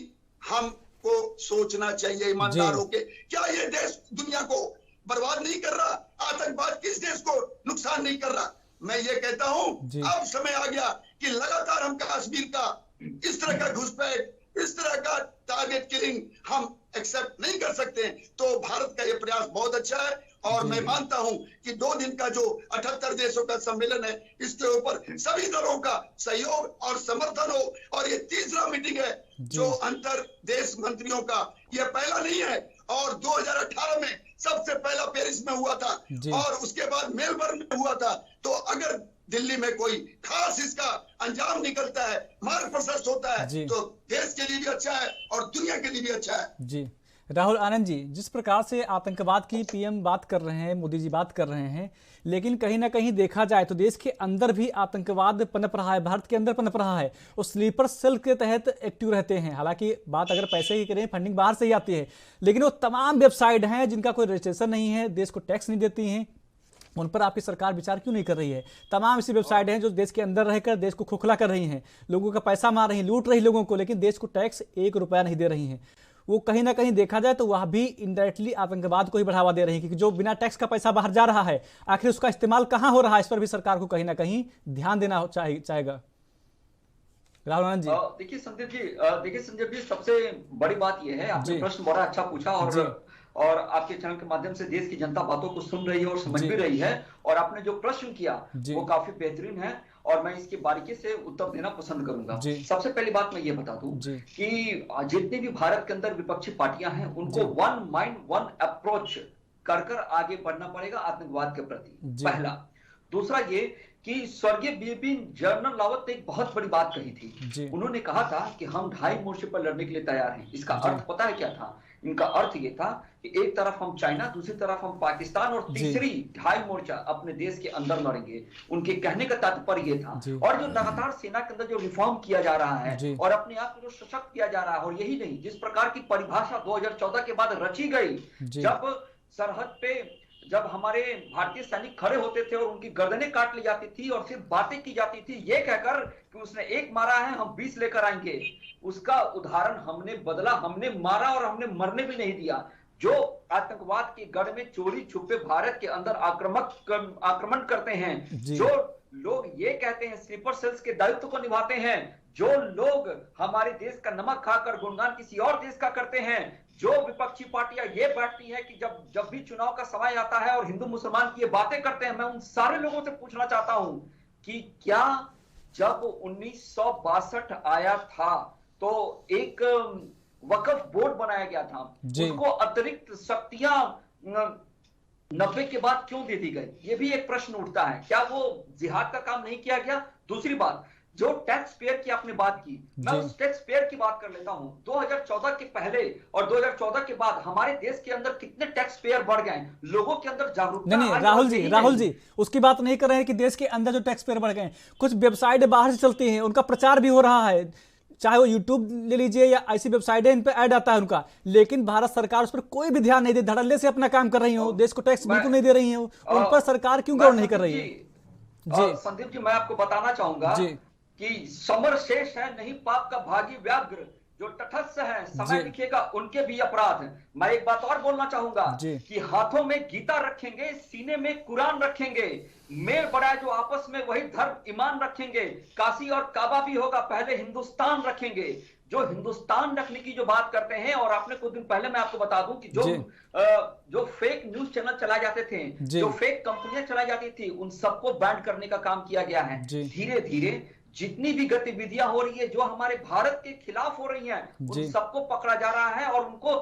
हमको सोचना चाहिए ईमानदार होके। क्या ये देश दुनिया को बर्बाद नहीं कर रहा? आतंकवाद किस देश को नुकसान नहीं कर रहा? मैं ये कहता हूं अब समय आ गया कि लगातार हम कश्मीर का इस तरह का घुसपैठ, इस तरह का टारगेट किलिंग हम एक्सेप्ट नहीं कर सकते। तो भारत का ये प्रयास बहुत अच्छा है और मैं मानता हूं कि 2 दिन का जो 78 देशों का सम्मेलन है, इसके ऊपर सभी दलों का सहयोग और समर्थन हो। और ये तीसरा मीटिंग है जो अंतर देश मंत्रियों का, ये पहला नहीं है। और 2018 में सबसे पहला पेरिस में हुआ था और उसके बाद मेलबर्न में हुआ था। तो अगर दिल्ली में कोई खास इसका अंजाम निकलता है, मार्ग प्रशस्त होता है, तो देश के लिए भी अच्छा है और दुनिया के लिए भी अच्छा है। जी राहुल आनंद जी, जिस प्रकार से आतंकवाद की पीएम बात कर रहे हैं, मोदी जी बात कर रहे हैं, लेकिन कहीं ना कहीं देखा जाए तो देश के अंदर भी आतंकवाद पनप रहा है, भारत के अंदर पनप रहा है। वो स्लीपर सेल के तहत एक्टिव रहते हैं। हालांकि बात अगर पैसे की करें, फंडिंग बाहर से ही आती है, लेकिन वो तमाम वेबसाइट हैं जिनका कोई रजिस्ट्रेशन नहीं है, देश को टैक्स नहीं देती हैं, उन पर आपकी सरकार विचार क्यों नहीं कर रही है? तमाम ऐसी वेबसाइट हैं जो देश के अंदर रहकर देश को खोखला कर रही हैं, लोगों का पैसा मार रही हैं, लूट रही लोगों को, लेकिन देश को टैक्स 1 रुपया नहीं दे रही हैं। वो कहीं ना कहीं देखा जाए तो वह भी इनडायरेक्टली आतंकवाद को ही बढ़ावा दे रही है, क्योंकि जो बिना टैक्स का पैसा बाहर जा रहा है, आखिर उसका इस्तेमाल कहाँ हो रहा है, इस पर भी सरकार को कहीं ना कहीं ध्यान देना चाहेगा। राहुल आनंद जी, देखिए संदीप जी, सबसे बड़ी बात यह है, आपने प्रश्न बड़ा अच्छा पूछा और आपके चैनल के माध्यम से देश की जनता बातों को सुन रही है और समझ भी रही है। और आपने जो प्रश्न किया वो काफी बेहतरीन है और मैं इसकी बारीकी से उत्तर देना पसंद करूंगा। सबसे पहली बात मैं ये बता दूं कि जितने भी भारत के अंदर विपक्षी पार्टियां हैं, उनको 1 माइंड 1 अप्रोच कर आगे बढ़ना पड़ेगा आतंकवाद के प्रति, पहला। दूसरा ये कि स्वर्गीय बिपिन जनरल रावत ने एक बहुत बड़ी बात कही थी। उन्होंने कहा था कि हम 2.5 मोर्चे पर लड़ने के लिए तैयार हैं। इसका अर्थ पता है क्या था? इनका अर्थ ये था कि एक तरफ हम चाइना, दूसरी तरफ हम पाकिस्तान और तीसरी 2.5 मोर्चा अपने देश के अंदर लड़ेंगे। उनके कहने का तात्पर्य ये था। और जो लगातार सेना के अंदर जो रिफॉर्म किया जा रहा है और अपने आप को जो सशक्त किया जा रहा है, और यही नहीं, जिस प्रकार की परिभाषा 2014 के बाद रची गई, जब सरहद पे जब हमारे भारतीय सैनिक खड़े होते थे और उनकी गर्दनें काट ली जाती थी और सिर्फ बातें की जाती थी ये कहकर कि उसने 1 मारा है, हम 20 लेकर आएंगे, उसका उदाहरण हमने बदला। हमने मारा और हमने मरने भी नहीं दिया। जो आतंकवाद के गढ़ में चोरी छुपे भारत के अंदर आक्रमण करते हैं, जो लोग ये कहते हैं स्लीपर सेल्स के दायित्व को निभाते हैं, जो लोग हमारे देश का नमक खाकर गुणगान किसी और देश का करते हैं, जो विपक्षी पार्टियां ये बैठती है कि जब भी चुनाव का समय आता है और हिंदू मुसलमान की ये बातें करते हैं, मैं उन सारे लोगों से पूछना चाहता हूं कि क्या जब 1962 आया था तो एक वक्फ बोर्ड बनाया गया था, उसको अतिरिक्त शक्तियां 90 के बाद क्यों दे दी गई? ये भी एक प्रश्न उठता है। क्या वो जिहाद का काम नहीं किया गया? दूसरी बात, जो टैक्स पेयर की आपने बात की, मैं उस टैक्स पेयर की बात कर लेता हूं। 2014 के पहले और 2014 के बाद हमारे देश के अंदर कितने टैक्स पेयर बढ़ गए, लोगों के अंदर जागरूकता। नहीं, राहुल जी उसकी बात नहीं कर रहे हैं कि देश के अंदर जो टैक्स पेयर बढ़ गए। कुछ वेबसाइट बाहर से चलती हैं, उनका प्रचार भी हो रहा है। चाहे वो यूट्यूब ले लीजिए या ऐसी वेबसाइटें, इन पर ऐड आता है उनका, लेकिन भारत सरकार उस पर कोई भी ध्यान नहीं दे, धड़ल्ले से अपना काम कर रही हो, देश को टैक्स बिल्कुल नहीं दे रही हो, उन पर सरकार क्यों गौर नहीं कर रही है? जी संदीप जी, मैं आपको बताना चाहूंगा कि समर शेष है नहीं पाप का भागी व्याघ्र, जो तटस्थ है समय लिखेगा उनके भी अपराध हैं। मैं एक बात और बोलना चाहूंगा कि हाथों में गीता रखेंगे, सीने में कुरान रखेंगे, मेल बड़ा जो आपस में वही धर्म ईमान रखेंगे, काशी और काबा भी होगा, पहले हिंदुस्तान रखेंगे। जो हिंदुस्तान रखने की जो बात करते हैं, और आपने कुछ दिन पहले मैं आपको बता दूं कि जो फेक न्यूज चैनल चलाए जाते थे, जो फेक कंपनियां चलाई जाती थी, उन सबको बैन करने का काम किया गया है। धीरे धीरे जितनी भी गतिविधियां हो रही है जो हमारे भारत के खिलाफ हो रही हैं, उन सबको पकड़ा जा रहा है। और उनको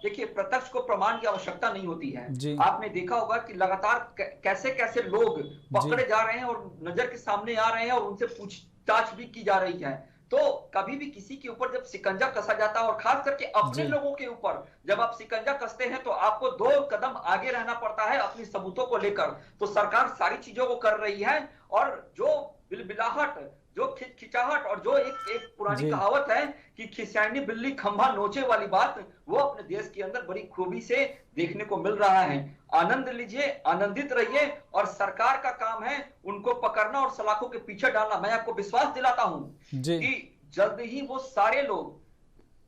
देखिए, प्रत्यक्ष को प्रमाण की आवश्यकता नहीं होती है। आपने देखा होगा कि लगातार कैसे कैसे लोग पकड़े जा रहे हैं और नजर के सामने आ रहे हैं, और उनसे पूछताछ भी की जा रही है। तो कभी भी किसी के ऊपर जब शिकंजा कसा जाता है, और खास करके अपने लोगों के ऊपर जब आप शिकंजा कसते हैं, तो आपको 2 कदम आगे रहना पड़ता है अपनी सबूतों को लेकर। तो सरकार सारी चीजों को कर रही है, और जो बिलबिलाहट, जो खिचखिचाहट, और जो एक पुरानी कहावत है कि खिसियानी बिल्ली खंभा नोचे वाली बात, वो अपने देश के अंदर बड़ी खूबी से देखने को मिल रहा है। आनंद लीजिए, आनंदित रहिए, और सरकार का काम है उनको पकड़ना और सलाखों के पीछे डालना। मैं आपको विश्वास दिलाता हूं कि जल्द ही वो सारे लोग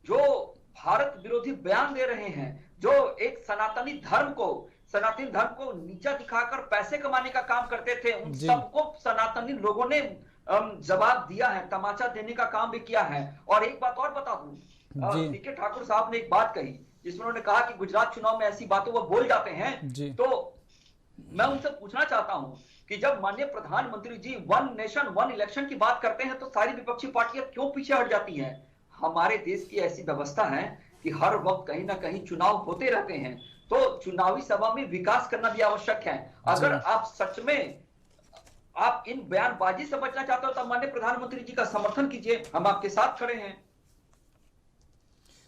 जो भारत विरोधी बयान दे रहे हैं, जो एक सनातनी धर्म को नीचा दिखाकर पैसे कमाने का काम करते थे, उन सबको सनातनी लोगों ने जवाब दिया है, तमाचा देने का काम भी किया है। और एक बात और बता दूं, सीके ठाकुर साहब ने एक बात कही जिसमें उन्होंने कहा कि गुजरात चुनाव में ऐसी बातें वो बोल जाते हैं। तो मैं उनसे पूछना चाहता हूं कि जब माननीय प्रधानमंत्री जी 1 नेशन 1 इलेक्शन की बात करते हैं, तो सारी विपक्षी पार्टियां क्यों पीछे हट जाती हैं? हमारे देश की ऐसी व्यवस्था है कि हर वक्त कहीं ना कहीं चुनाव होते रहते हैं, तो चुनावी सभा में विकास करना भी आवश्यक है। अगर आप सच में आप इन बयानबाजी से बचना चाहते हो, तो माननीय प्रधानमंत्री जी का समर्थन कीजिए, हम आपके साथ खड़े हैं।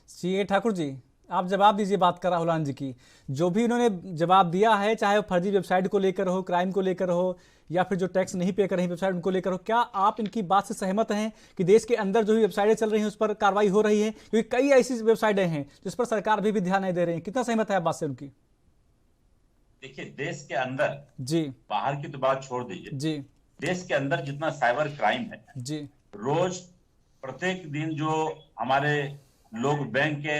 सीए ठाकुर जी, आप जवाब दीजिए बात कर राहुल गांधी की। जो भी उन्होंने जवाब दिया है, चाहे वो फर्जी वेबसाइट को लेकर हो, क्राइम को लेकर हो, या फिर जो टैक्स नहीं पे कर रही वेबसाइट उनको लेकर हो, क्या आप इनकी बात से सहमत हैं कि देश के अंदर जो भी वेबसाइटें चल रही हैं उस पर कार्रवाई हो रही है? क्योंकि कई ऐसी वेबसाइटें हैं जिस पर सरकार भी ध्यान नहीं दे रही है। कितना सहमत है आप बात से उनकी? देखिए, देश के अंदर बाहर की तो बात छोड़ दीजिए, देश के अंदर जितना साइबर क्राइम है, रोज प्रत्येक दिन जो हमारे लोग बैंक के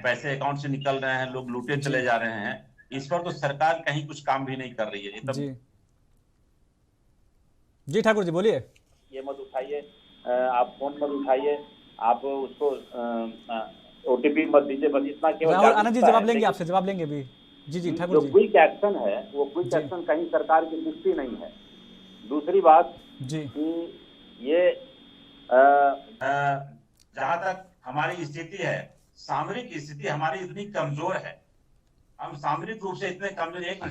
पैसे अकाउंट से निकल रहे हैं, लोग लूटे चले जा रहे हैं, इस पर तो सरकार कहीं कुछ काम भी नहीं कर रही है। जी ठाकुर जी बोलिए। ये मत उठाइए, आप फोन मत उठाइए, आप उसको ओटीपी मत दीजिए, बस इतना केवल। आनंद जी जवाब लेंगे, आपसे जवाब लेंगे भी। जी ठाकुर जी। क्विक एक्शन है, वो क्विक एक्शन कहीं सरकार की दृष्टि नहीं है। दूसरी बात कि ये जहां तक हमारी स्थिति है, सामरिक स्थिति हमारी इतनी कमजोर है, हम सामरिक रूप से इतने कमजोर, एक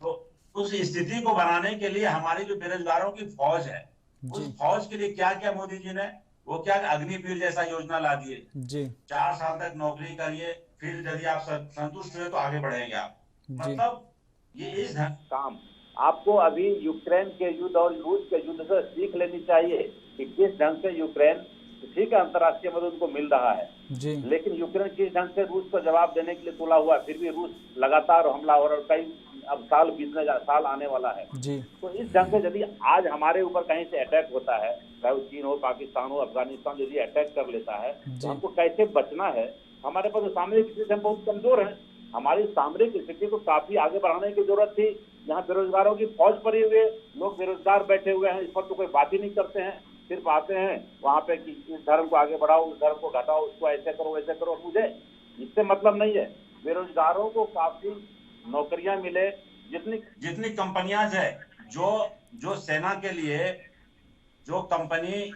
तो उस स्थिति को बनाने के लिए हमारी जो बेरोजगारों की फौज है, उस फौज के लिए क्या क्या मोदी जी ने वो क्या अग्निवीर जैसा योजना ला दिए। 4 साल तक नौकरी करिए, फिर यदि आप संतुष्ट हुए तो आगे बढ़ेंगे आप। मतलब ये इस काम आपको अभी यूक्रेन के युद्ध और रूस के युद्ध से सीख लेनी चाहिए कि किस ढंग से यूक्रेन, ठीक है अंतर्राष्ट्रीय मदद उनको मिल रहा है, लेकिन यूक्रेन किस ढंग से रूस को जवाब देने के लिए तुला हुआ है, फिर भी रूस लगातार हमला हो रहा है, कई अब साल आने वाला है। तो इस ढंग से यदि आज हमारे ऊपर कहीं से अटैक होता है, चाहे वो चीन हो, पाकिस्तान हो, अफगानिस्तान, यदि अटैक कर लेता है, तो हमको कैसे बचना है? हमारे पास सामरिक स्थिति हम बहुत कमजोर है। हमारी सामरिक स्थिति को काफी आगे बढ़ाने की जरूरत थी। यहाँ बेरोजगारों की फौज पड़ी हुई है, लोग बेरोजगार बैठे हुए हैं, इस पर तो कोई बात ही नहीं करते हैं, सिर्फ आते हैं वहाँ पे कि इस धर्म को आगे बढ़ाओ, उस धर्म को घटाओ, उसको ऐसे करो वैसे करो। मुझे इससे मतलब नहीं है, बेरोजगारों को काफी नौकरियां मिले। जितनी कंपनियां है जो सेना के लिए जो कंपनी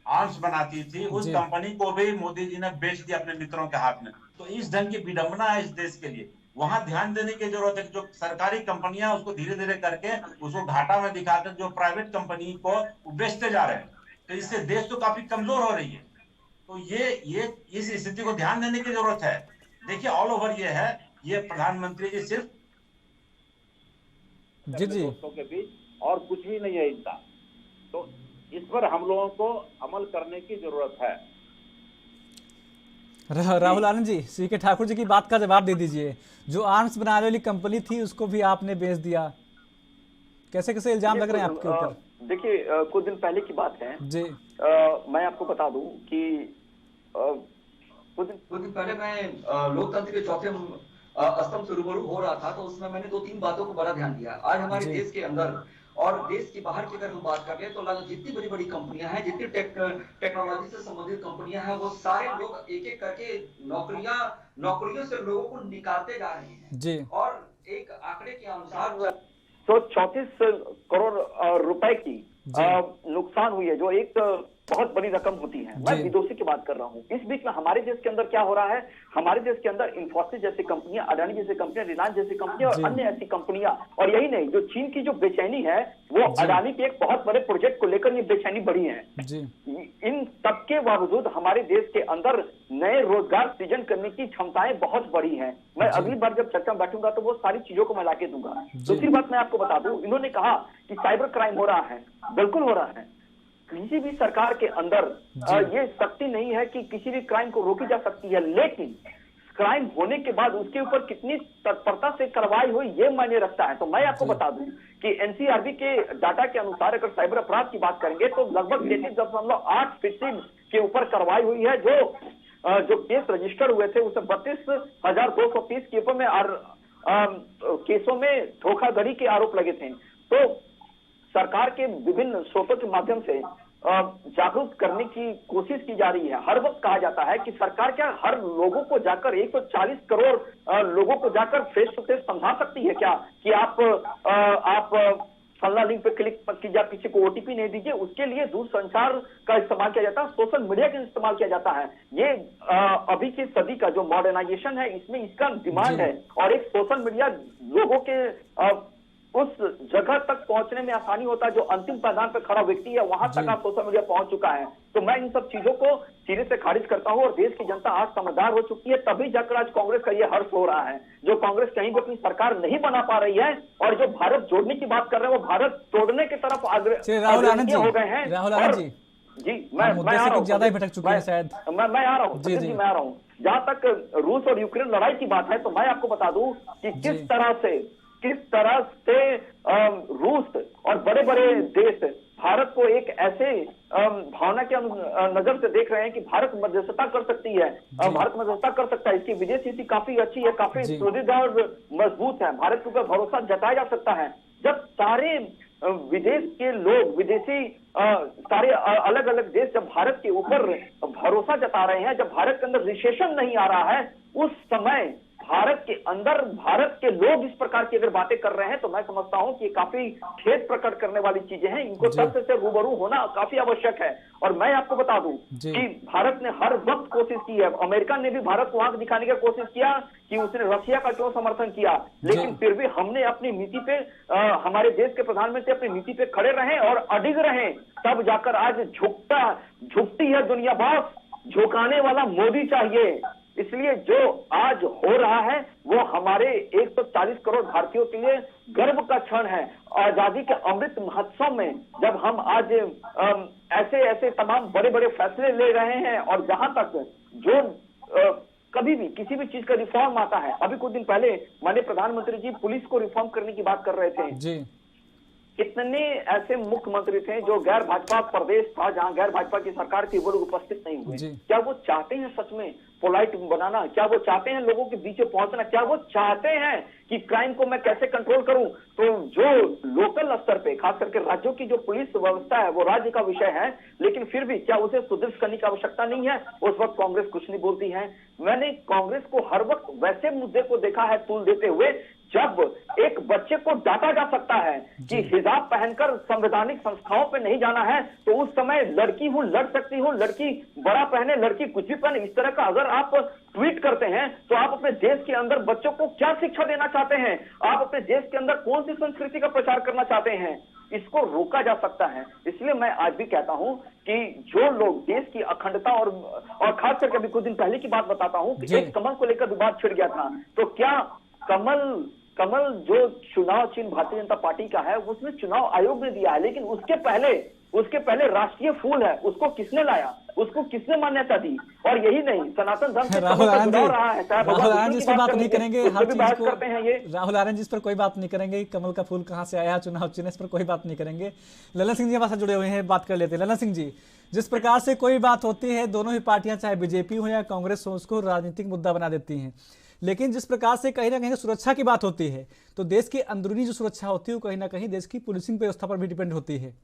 आर्म्स बनाती थी, उस कंपनी को भी मोदी जी ने बेच दिया अपने मित्रों के हाथ में। तो इस ढंग की विडंबना है इस देश के लिए, वहां ध्यान देने की जरूरत है। जो सरकारी कंपनियां उसको धीरे धीरे करके उसको घाटा में दिखाकर जो प्राइवेट कंपनी को बेचते जा रहे हैं, तो इससे देश तो काफी कमजोर हो रही है। तो ये इस स्थिति को ध्यान देने की जरूरत है। देखिए ऑल ओवर ये है, ये प्रधानमंत्री जी सिर्फ दोस्तों के बीच और कुछ भी नहीं है इनका। तो इस पर हम लोगों को अमल करने की जरूरत है। राहुल आनंद जी, सीके ठाकुर जी की बात का जवाब दे दीजिए। जो आर्म्स बनाने वाली कंपनी थी उसको भी आपने बेच दिया, कैसे कैसे इल्जाम लग रहे हैं आपके ऊपर? देखिए, कुछ दिन पहले की बात है जी। मैं आपको बता दूं कि कुछ दिन पहले मैं लोकतंत्र के चौथे स्तंभ से रूबरू हो रहा था, तो उसमें मैंने 2-3 बातों को बड़ा ध्यान दिया। आज हमारे देश के अंदर और देश के बाहर की अगर हम बात करें तो लगभग जितनी बड़ी बड़ी कंपनियां हैं, जितनी टेक्नोलॉजी से संबंधित कंपनियां हैं, वो सारे लोग एक एक करके नौकरियों से लोगों को निकालते जा रहे हैं जी। और एक आंकड़े के अनुसार तो 34 करोड़ रुपए की नुकसान हुई है, जो एक बहुत बड़ी रकम होती है। मैं विदेशी की बात कर रहा हूँ। इस बीच में हमारे देश के अंदर क्या हो रहा है, हमारे देश के अंदर इंफोसिस जैसी कंपनियां, अडानी जैसी कंपनियां, रिलायंस जैसी कंपनियां और अन्य ऐसी कंपनियां, और यही नहीं, जो चीन की जो बेचैनी है वो अडानी के एक बहुत बड़े प्रोजेक्ट को लेकर ये बेचैनी बढ़ी है। इन सबके बावजूद हमारे देश के अंदर नए रोजगार सृजन करने की क्षमताएं बहुत बड़ी है। मैं अगली बार जब चर्चा में बैठूंगा तो वो सारी चीजों को मैं लाके दूंगा। दूसरी बात मैं आपको बता दूं, इन्होंने कहा कि साइबर क्राइम हो रहा है, बिल्कुल हो रहा है। किसी भी सरकार के अंदर ये शक्ति नहीं है कि किसी भी क्राइम को रोकी जा सकती है, लेकिन क्राइम होने के बाद उसके ऊपर कितनी तत्परता से कार्रवाई हुई ये मायने रखता है। तो मैं आपको बता दूं कि एनसीआरबी के डाटा के अनुसार अगर साइबर अपराध की बात करेंगे तो लगभग 33.8% के ऊपर कार्रवाई हुई है। जो केस रजिस्टर हुए थे उसमें 32,230 केसों में धोखाधड़ी के आरोप लगे थे। तो सरकार के विभिन्न स्रोतों के माध्यम से जागरूक करने की कोशिश की जा रही है। हर वक्त कहा जाता है कि सरकार क्या हर लोगों को जाकर 140 करोड़ लोगों को जाकर फेस टू फेस समझा सकती है क्या कि आप फलना लिंक पे क्लिक कीजिए, किसी को ओटीपी नहीं दीजिए। उसके लिए दूरसंचार का इस्तेमाल किया जाता है, सोशल मीडिया का इस्तेमाल किया जाता है। ये अभी की सदी का जो मॉडर्नाइजेशन है इसमें इसका डिमांड है, और एक सोशल मीडिया लोगों के उस जगह तक पहुंचने में आसानी होता है जो अंतिम पैदान पर खड़ा व्यक्ति है, वहां तक आप सोशल मीडिया पहुंच चुका है। तो मैं इन सब चीजों को सिरे से खारिज करता हूं, और देश की जनता आज समझदार हो चुकी है, तभी जाकर आज कांग्रेस का ये हर्ष हो रहा है। जो कांग्रेस कहीं भी अपनी सरकार नहीं बना पा रही है और जो भारत जोड़ने की बात कर रहे हैं वो भारत तोड़ने की तरफ अग्रसर हो गए हैं। राहुल आनंद जी, मैं ज्यादा ही भटक चुके हैं शायद। मैं आ रहा हूँ जी, मैं आ रहा हूँ। जहां तक रूस और यूक्रेन लड़ाई की बात है तो मैं आपको बता दूं कि किस तरह से रूस और बड़े बड़े देश भारत को एक ऐसे भावना के नजर से देख रहे हैं कि भारत मध्यस्थता कर सकती है, भारत मध्यस्थता कर सकता है। इसकी विदेश नीति काफी अच्छी है, काफी सुदृढ़ और मजबूत है, भारत के ऊपर भरोसा जताया जा सकता है। जब सारे विदेश के लोग, विदेशी सारे अलग अलग देश जब भारत के ऊपर भरोसा जता रहे हैं, जब भारत के अंदर रिसेशन नहीं आ रहा है, उस समय भारत के अंदर भारत के लोग इस प्रकार की अगर बातें कर रहे हैं तो मैं समझता हूं कि काफी खेद प्रकट करने वाली चीजें हैं। इनको तथ्य से रूबरू होना काफी आवश्यक है। और मैं आपको बता दूं कि भारत ने हर वक्त कोशिश की है, अमेरिका ने भी भारत को आंख दिखाने की कोशिश किया कि उसने रशिया का क्यों समर्थन किया, लेकिन फिर भी हमने अपनी नीति पे, हमारे देश के प्रधानमंत्री अपनी नीति पे खड़े रहे और अडिग रहे, तब जाकर आज झुकती है दुनिया। बॉस, झुकाने वाला मोदी चाहिए। इसलिए जो आज हो रहा है वो हमारे 140 करोड़ भारतीयों के लिए गर्व का क्षण है। आजादी के अमृत महोत्सव में जब हम आज ऐसे तमाम बड़े बड़े फैसले ले रहे हैं, और जहां तक जो कभी भी किसी भी चीज का रिफॉर्म आता है, अभी कुछ दिन पहले माननीय प्रधानमंत्री जी पुलिस को रिफॉर्म करने की बात कर रहे थे जी। कितने ऐसे मुख्यमंत्री थे जो गैर भाजपा प्रदेश था, जहां गैर भाजपा की सरकार थी, वो लोग उपस्थित नहीं हुए। क्या वो चाहते हैं सच में पोलाइट बनाना? क्या वो चाहते हैं लोगों के बीच पहुंचना? क्या वो चाहते हैं कि क्राइम को मैं कैसे कंट्रोल करूं? तो जो लोकल स्तर पे, खास करके राज्यों की जो पुलिस व्यवस्था है वो राज्य का विषय है, लेकिन फिर भी क्या उसे सुदृढ़ करने की आवश्यकता नहीं है? उस वक्त कांग्रेस कुछ नहीं बोलती है। मैंने कांग्रेस को हर वक्त वैसे मुद्दे को देखा है तूल देते हुए, जब एक बच्चे को डांटा जा सकता है कि हिजाब पहनकर संवैधानिक संस्थाओं पे नहीं जाना है, तो उस समय लड़की हूं, लड़ सकती हूं, लड़की बड़ा पहने, लड़की कुछ भी पहने, इस तरह का अगर आप ट्वीट करते हैं तो आप अपने देश के अंदर बच्चों को क्या शिक्षा देना चाहते हैं? आप अपने देश के अंदर कौन सी संस्कृति का प्रचार करना चाहते हैं? इसको रोका जा सकता है। इसलिए मैं आज भी कहता हूं कि जो लोग देश की अखंडता और खास करके अभी कुछ दिन पहले की बात बताता हूं कि एक कमल को लेकर विवाद छिड़ गया था, तो क्या कमल जो चुनाव चिन्ह भारतीय जनता पार्टी का है उसमें चुनाव आयोग ने दिया है, लेकिन उसके पहले उसके पहले राष्ट्रीय फूल है, उसको किसने लाया, उसको किसने मान्यता दी? और यही नहीं, सनातन धर्म से राहुल आनंद जी इस पर बात नहीं करेंगे, हर चीज को करते हैं ये। राहुल आनंद जी इस पर कोई बात नहीं करेंगे, कमल का फूल कहाँ से आया, चुनाव चिन्ह, इस पर कोई बात नहीं करेंगे। ललन सिंह जी हमारे साथ जुड़े हुए हैं, बात कर लेते हैं। ललन सिंह जी, जिस प्रकार से कोई बात होती है, दोनों ही पार्टियां चाहे बीजेपी हो या कांग्रेस हो, उसको राजनीतिक मुद्दा बना देती हैं, लेकिन जिस प्रकार से कहीं ना कहीं सुरक्षा की बात होती है, तो देश की अंदरूनी जो सुरक्षा होती है वो कहीं ना कहीं देश की पुलिसिंग व्यवस्था पर भी डिपेंड होती है,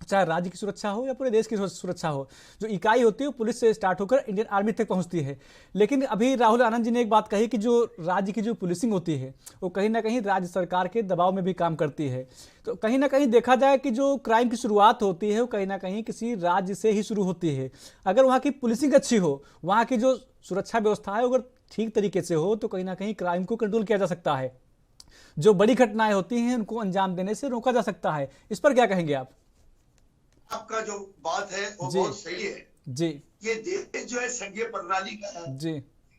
चाहे राज्य की सुरक्षा हो या पूरे देश की सुरक्षा हो। जो इकाई होती है वो पुलिस से स्टार्ट होकर इंडियन आर्मी तक पहुंचती है। लेकिन अभी राहुल आनंद जी ने एक बात कही कि जो राज्य की जो पुलिसिंग होती है वो कहीं ना कहीं राज्य सरकार के दबाव में भी काम करती है। तो कहीं ना कहीं देखा जाए कि जो क्राइम की शुरुआत होती है वो कहीं ना कहीं किसी राज्य से ही शुरू होती है। अगर वहाँ की पुलिसिंग अच्छी हो, वहाँ की जो सुरक्षा व्यवस्था है अगर ठीक तरीके से हो, तो कहीं ना कहीं क्राइम को कंट्रोल किया जा सकता है। जो बड़ी घटनाएं होती हैं उनको अंजाम देने से रोका जा सकता है। इस पर क्या कहेंगे आप? आपका जो बात है वो बहुत सही है जी। ये देश जो है संघीय प्रणाली का है जी।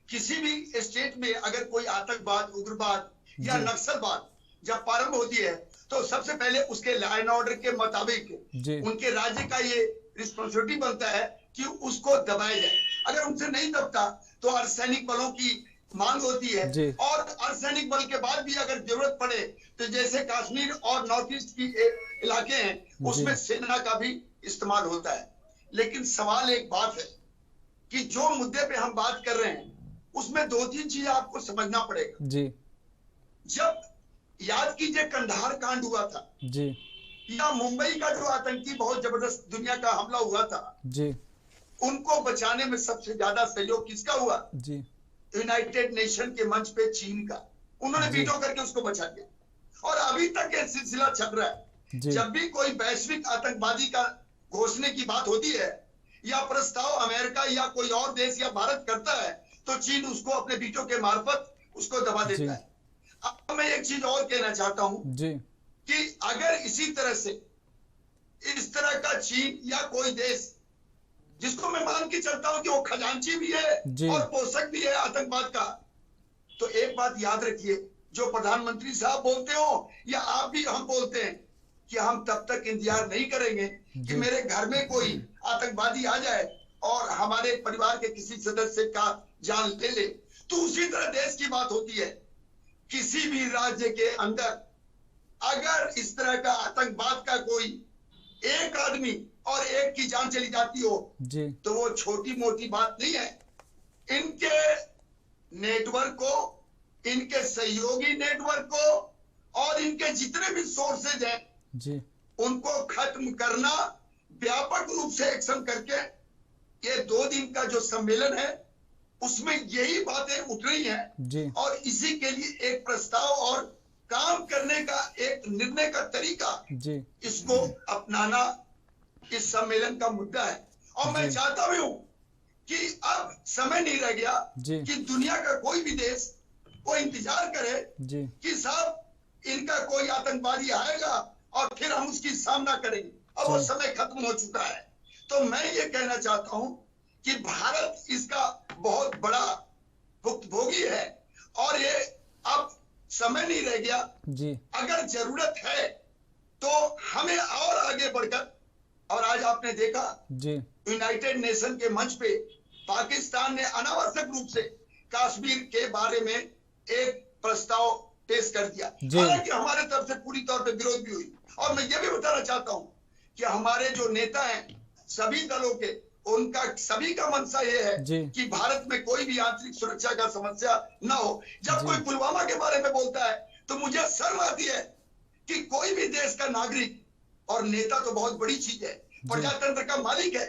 किसी भी स्टेट में अगर कोई आतंकवाद, उग्रवाद या नक्सलवाद जब प्रारंभ होती है तो सबसे पहले उसके लॉ एंड ऑर्डर के मुताबिक उनके राज्य का ये रिस्पॉन्सिबिलिटी बनता है कि उसको दबाया जाए। अगर उनसे नहीं दबता तो अर्धसैनिक बलों की मांग होती है, और अर्धसैनिक बल के बाद भी अगर जरूरत पड़े तो जैसे कश्मीर और नॉर्थ ईस्ट की इलाके हैं उसमें सेना का भी इस्तेमाल होता है। लेकिन सवाल एक बात है कि जो मुद्दे पे हम बात कर रहे हैं उसमें 2-3 चीजें आपको समझना पड़ेगा जी। जब याद कीजिए कंधार कांड हुआ था जी, या मुंबई का जो आतंकी बहुत जबरदस्त दुनिया का हमला हुआ था जी, उनको बचाने में सबसे ज्यादा सहयोग किसका हुआ जी? यूनाइटेड नेशन के मंच पे चीन का। उन्होंने वीटो करके उसको बचा दिया और अभी तक ये सिलसिला चल रहा है। जब भी कोई वैश्विक आतंकवादी का घोषणे की बात होती है या प्रस्ताव अमेरिका या कोई और देश या भारत करता है तो चीन उसको अपने वीटो के मार्फत उसको दबा देता है। अब मैं एक चीज और कहना चाहता हूं कि अगर इसी तरह से इस तरह का चीन या कोई देश जिसको मैं मान के चलता हूं कि वो खजांची भी है और पोषक भी है आतंकवाद का, तो एक बात याद रखिए, जो प्रधानमंत्री साहब बोलते हो या आप भी हम बोलते हैं कि हम तब तक इंतजार नहीं करेंगे कि मेरे घर में कोई आतंकवादी आ जाए और हमारे परिवार के किसी सदस्य का जान ले ले। तो उसी तरह देश की बात होती है, किसी भी राज्य के अंदर अगर इस तरह का आतंकवाद का कोई एक आदमी और एक की जान चली जाती हो तो वो छोटी मोटी बात नहीं है। इनके नेटवर्क को, इनके सहयोगी नेटवर्क को और इनके जितने भी सोर्सेज हैं उनको खत्म करना, व्यापक रूप से एक्शन करके ये 2 दिन का जो सम्मेलन है उसमें यही बातें उठ रही हैं और इसी के लिए एक प्रस्ताव और काम करने का एक निर्णय का तरीका इसको अपनाना इस सम्मेलन का मुद्दा है। और मैं चाहता भी हूं कि अब समय नहीं रह गया कि दुनिया का कोई भी देश वो इंतजार करे कि साहब इनका कोई आतंकवादी आएगा और फिर हम उसकी सामना करेंगे। अब वो समय खत्म हो चुका है। तो मैं ये कहना चाहता हूं कि भारत इसका बहुत बड़ा भुक्तभोगी है और ये अब समय नहीं रह गया जी। अगर जरूरत है तो हमें और आगे बढ़कर, और आज आपने देखा यूनाइटेड नेशन के मंच पे पाकिस्तान ने अनावश्यक रूप से कश्मीर के बारे में एक प्रस्ताव पेश कर दिया, हालांकि हमारे तरफ से पूरी तौर पे विरोध भी हुई। और मैं ये भी बताना चाहता हूं कि हमारे जो नेता हैं सभी दलों के, उनका सभी का मंशा ये है कि भारत में कोई भी आंतरिक सुरक्षा का समस्या ना हो। जब कोई पुलवामा के बारे में बोलता है तो मुझे शर्म आती है कि कोई भी देश का नागरिक, और नेता तो बहुत बड़ी चीज है, प्रजातंत्र का मालिक है,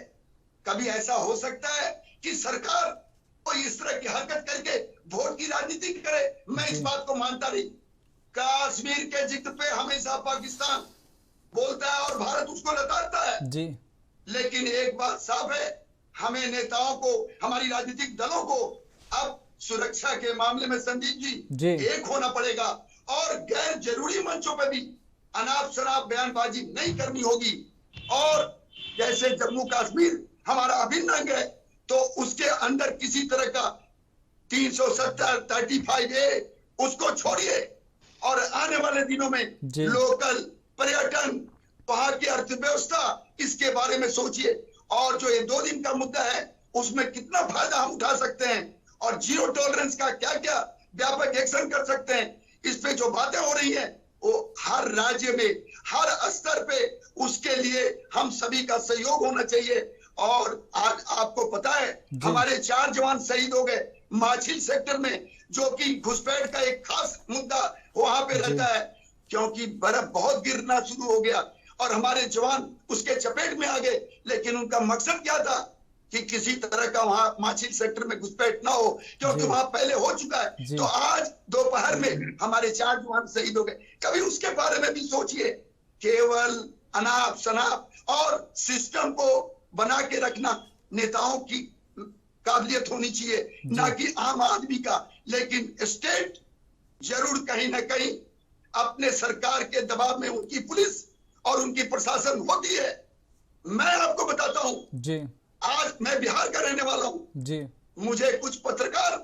कभी ऐसा हो सकता है कि सरकार कोई इस तरह की हरकत करके वोट की राजनीति करे? मैं इस बात को मानता नहीं। कश्मीर के जिक्र पे हमेशा पाकिस्तान बोलता है और भारत उसको लताड़ता है जी। लेकिन एक बात साफ है, हमें नेताओं को, हमारी राजनीतिक दलों को अब सुरक्षा के मामले में संदीप जी एक होना पड़ेगा और गैर जरूरी मंचों पर भी अनाप शनाप बयानबाजी नहीं करनी होगी। और जैसे जम्मू कश्मीर हमारा अभिन्न अंग है तो उसके अंदर किसी तरह का 370-35A उसको छोड़िए और आने वाले दिनों में लोकल पर्यटन, वहां की अर्थव्यवस्था, इसके बारे में सोचिए। और जो ये 2 दिन का मुद्दा है उसमें कितना फायदा हम उठा सकते हैं और जीरो टॉलरेंस का क्या क्या व्यापक एक्शन कर सकते हैं, इस पे जो बातें हो रही हैं वो हर राज्य में, हर स्तर पे उसके लिए हम सभी का सहयोग होना चाहिए। और आज आपको पता है हमारे 4 जवान शहीद हो गए माछिल सेक्टर में, जो कि घुसपैठ का एक खास मुद्दा वहां पे रहता है, क्योंकि बर्फ बहुत गिरना शुरू हो गया और हमारे जवान उसके चपेट में आ गए। लेकिन उनका मकसद क्या था कि किसी तरह का वहां माछिल सेक्टर में घुसपैठ ना हो, क्योंकि वहां पहले हो चुका है। तो आज दोपहर में हमारे 4 जवान शहीद हो गए। कभी उसके बारे में भी सोचिए। केवल अनाप शनाप और सिस्टम को बना के रखना नेताओं की काबिलियत होनी चाहिए, ना कि आम आदमी का। लेकिन स्टेट जरूर कहीं ना कहीं अपने सरकार के दबाव में उनकी पुलिस और उनकी प्रशासन होती है। मैं आपको बताता हूं जी, आज मैं बिहार का रहने वाला हूं जी। मुझे कुछ पत्रकार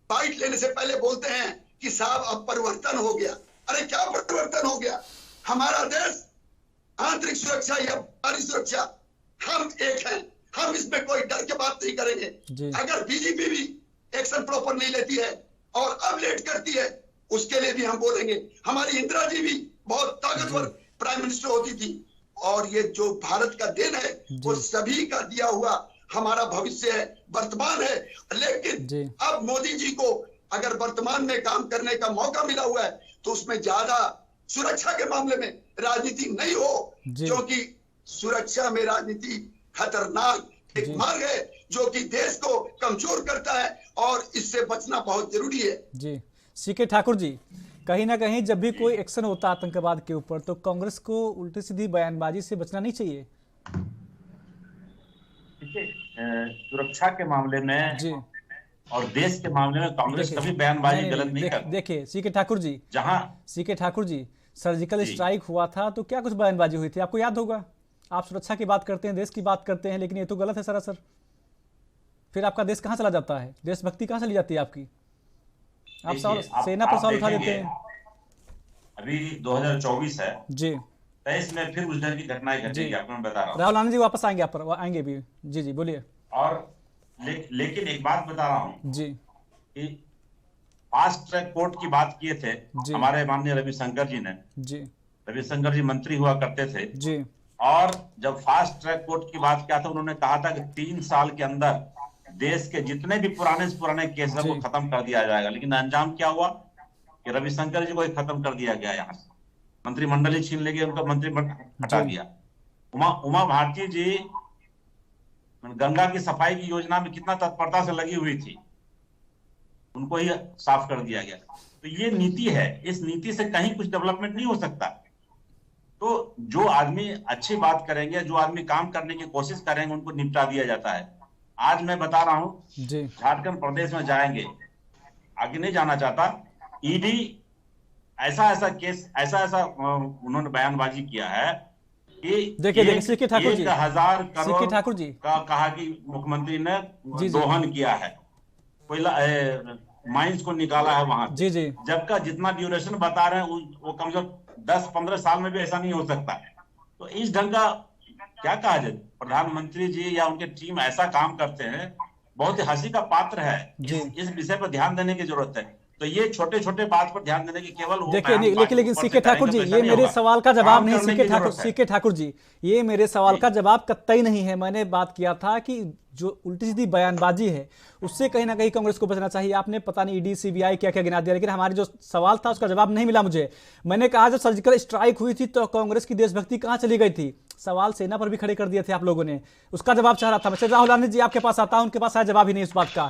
बाइट लेने से पहले बोलते हैं कि साहब अब परिवर्तन हो गया। अरे क्या परिवर्तन हो गया? हमारा देश आंतरिक सुरक्षा या बाहरी सुरक्षा हम एक हैं, हम इसमें कोई डर के बात नहीं करेंगे। अगर बीजेपी भी एक्शन प्रॉपर नहीं लेती है और अब लेट करती है, उसके लिए भी हम बोलेंगे। हमारी इंदिरा जी भी बहुत ताकतवर प्राइम मिनिस्टर होती थी। और ये जो भारत का देन है वो सभी का दिया हुआ हमारा भविष्य है, वर्तमान है। लेकिन अब मोदी जी को अगर वर्तमान में काम करने का मौका मिला हुआ है तो उसमें ज्यादा सुरक्षा के मामले में राजनीति नहीं हो, क्योंकि सुरक्षा में राजनीति खतरनाक एक मार्ग है जो कि देश को कमजोर करता है और इससे बचना बहुत जरूरी है। जी सीके ठाकुर जी, कहीं ना कहीं जब भी कोई एक्शन होता है आतंकवाद के ऊपर तो कांग्रेस को उल्टी सीधी बयानबाजी से बचना नहीं चाहिए। सुरक्षा के मामले में जी और देश के मामले में कांग्रेस कभी बयानबाजी गलत नहीं करती। देखिए सीके ठाकुर जी, जहां C K Thakur ji surgical strike हुआ था तो क्या कुछ बयानबाजी हुई थी, आपको याद होगा। आप सुरक्षा की बात करते हैं, देश की बात करते हैं, लेकिन ये तो गलत है सरासर। फिर आपका देश कहाँ चला जाता है, देशभक्ति कहाँ चली जाती है आपकी? आप सेना पर सवाल उठा देते हैं। अभी 2024 है जी, 23 में फिर उस ढंग की घटनाएं घटेगी, आपको मैं बता रहा हूँ। राहुल गांधी जी वापस आएंगे, आप पर आएंगे भी। जी जी बोलिए। और लेकिन एक बात बता रहा हूँ जी कि फास्ट ट्रैक कोर्ट की बात किए थे हमारे माननीय रविशंकर जी ने। जी रविशंकर जी मंत्री हुआ करते थे जी, और जब फास्ट ट्रैक कोर्ट की बात किया था उन्होंने कहा था कि 3 साल के अंदर देश के जितने भी पुराने से पुराने केस है वो खत्म कर दिया जाएगा। लेकिन अंजाम क्या हुआ कि रविशंकर जी को ही खत्म कर दिया गया, यहाँ से मंत्रिमंडल ही छीन ले गए, उनका मंत्रिमंडल हटा दिया। उमा भारती जी गंगा की सफाई की योजना में कितना तत्परता से लगी हुई थी, उनको ही साफ कर दिया गया। तो ये नीति है, इस नीति से कहीं कुछ डेवलपमेंट नहीं हो सकता। तो जो आदमी अच्छी बात करेंगे, जो आदमी काम करने की कोशिश करेंगे, उनको निपटा दिया जाता है। आज मैं बता रहा हूं झारखंड प्रदेश में जाएंगे, आगे नहीं जाना चाहता। ईडी ऐसा केस ऐसा उन्होंने बयानबाजी किया है कि देखिए सीके ठाकुर जी, 1000 करोड़ ठाकुर जी का कहा कि मुख्यमंत्री ने दोहन किया है, कोयला माइंस को निकाला है वहां जी जी, जबकि जितना ड्यूरेशन बता रहे हैं वो कम से कम 10-15 साल में भी ऐसा नहीं हो सकता। तो इस ढंग का क्या कहा जाए, प्रधानमंत्री जी या उनके टीम ऐसा काम करते हैं, बहुत ही हंसी का पात्र है। इस विषय पर ध्यान देने की जरूरत है। तो ये छोटे छोटे बात पर ध्यान देने की केवल देखिए लेकिन सीके ठाकुर जी, ये मेरे सवाल का जवाब नहीं। सीके ठाकुर जी, ये मेरे सवाल का जवाब कतई नहीं है। मैंने बात किया था कि जो उल्टी सीधी बयानबाजी है उससे कहीं ना कहीं कांग्रेस को बचना चाहिए। आपने पता नहीं ईडी सीबीआई क्या क्या गिना दिया, लेकिन हमारे जो सवाल था उसका जवाब नहीं मिला मुझे। मैंने कहा जब सर्जिकल स्ट्राइक हुई थी तो कांग्रेस की देशभक्ति कहाँ चली गई थी? सवाल सेना पर भी खड़े कर दिए थे आप लोगों ने, उसका जवाब चाह रहा था। मैं राहुल गांधी जी आपके पास आता हूं, उनके पास शायद जवाब ही नहीं इस बात का।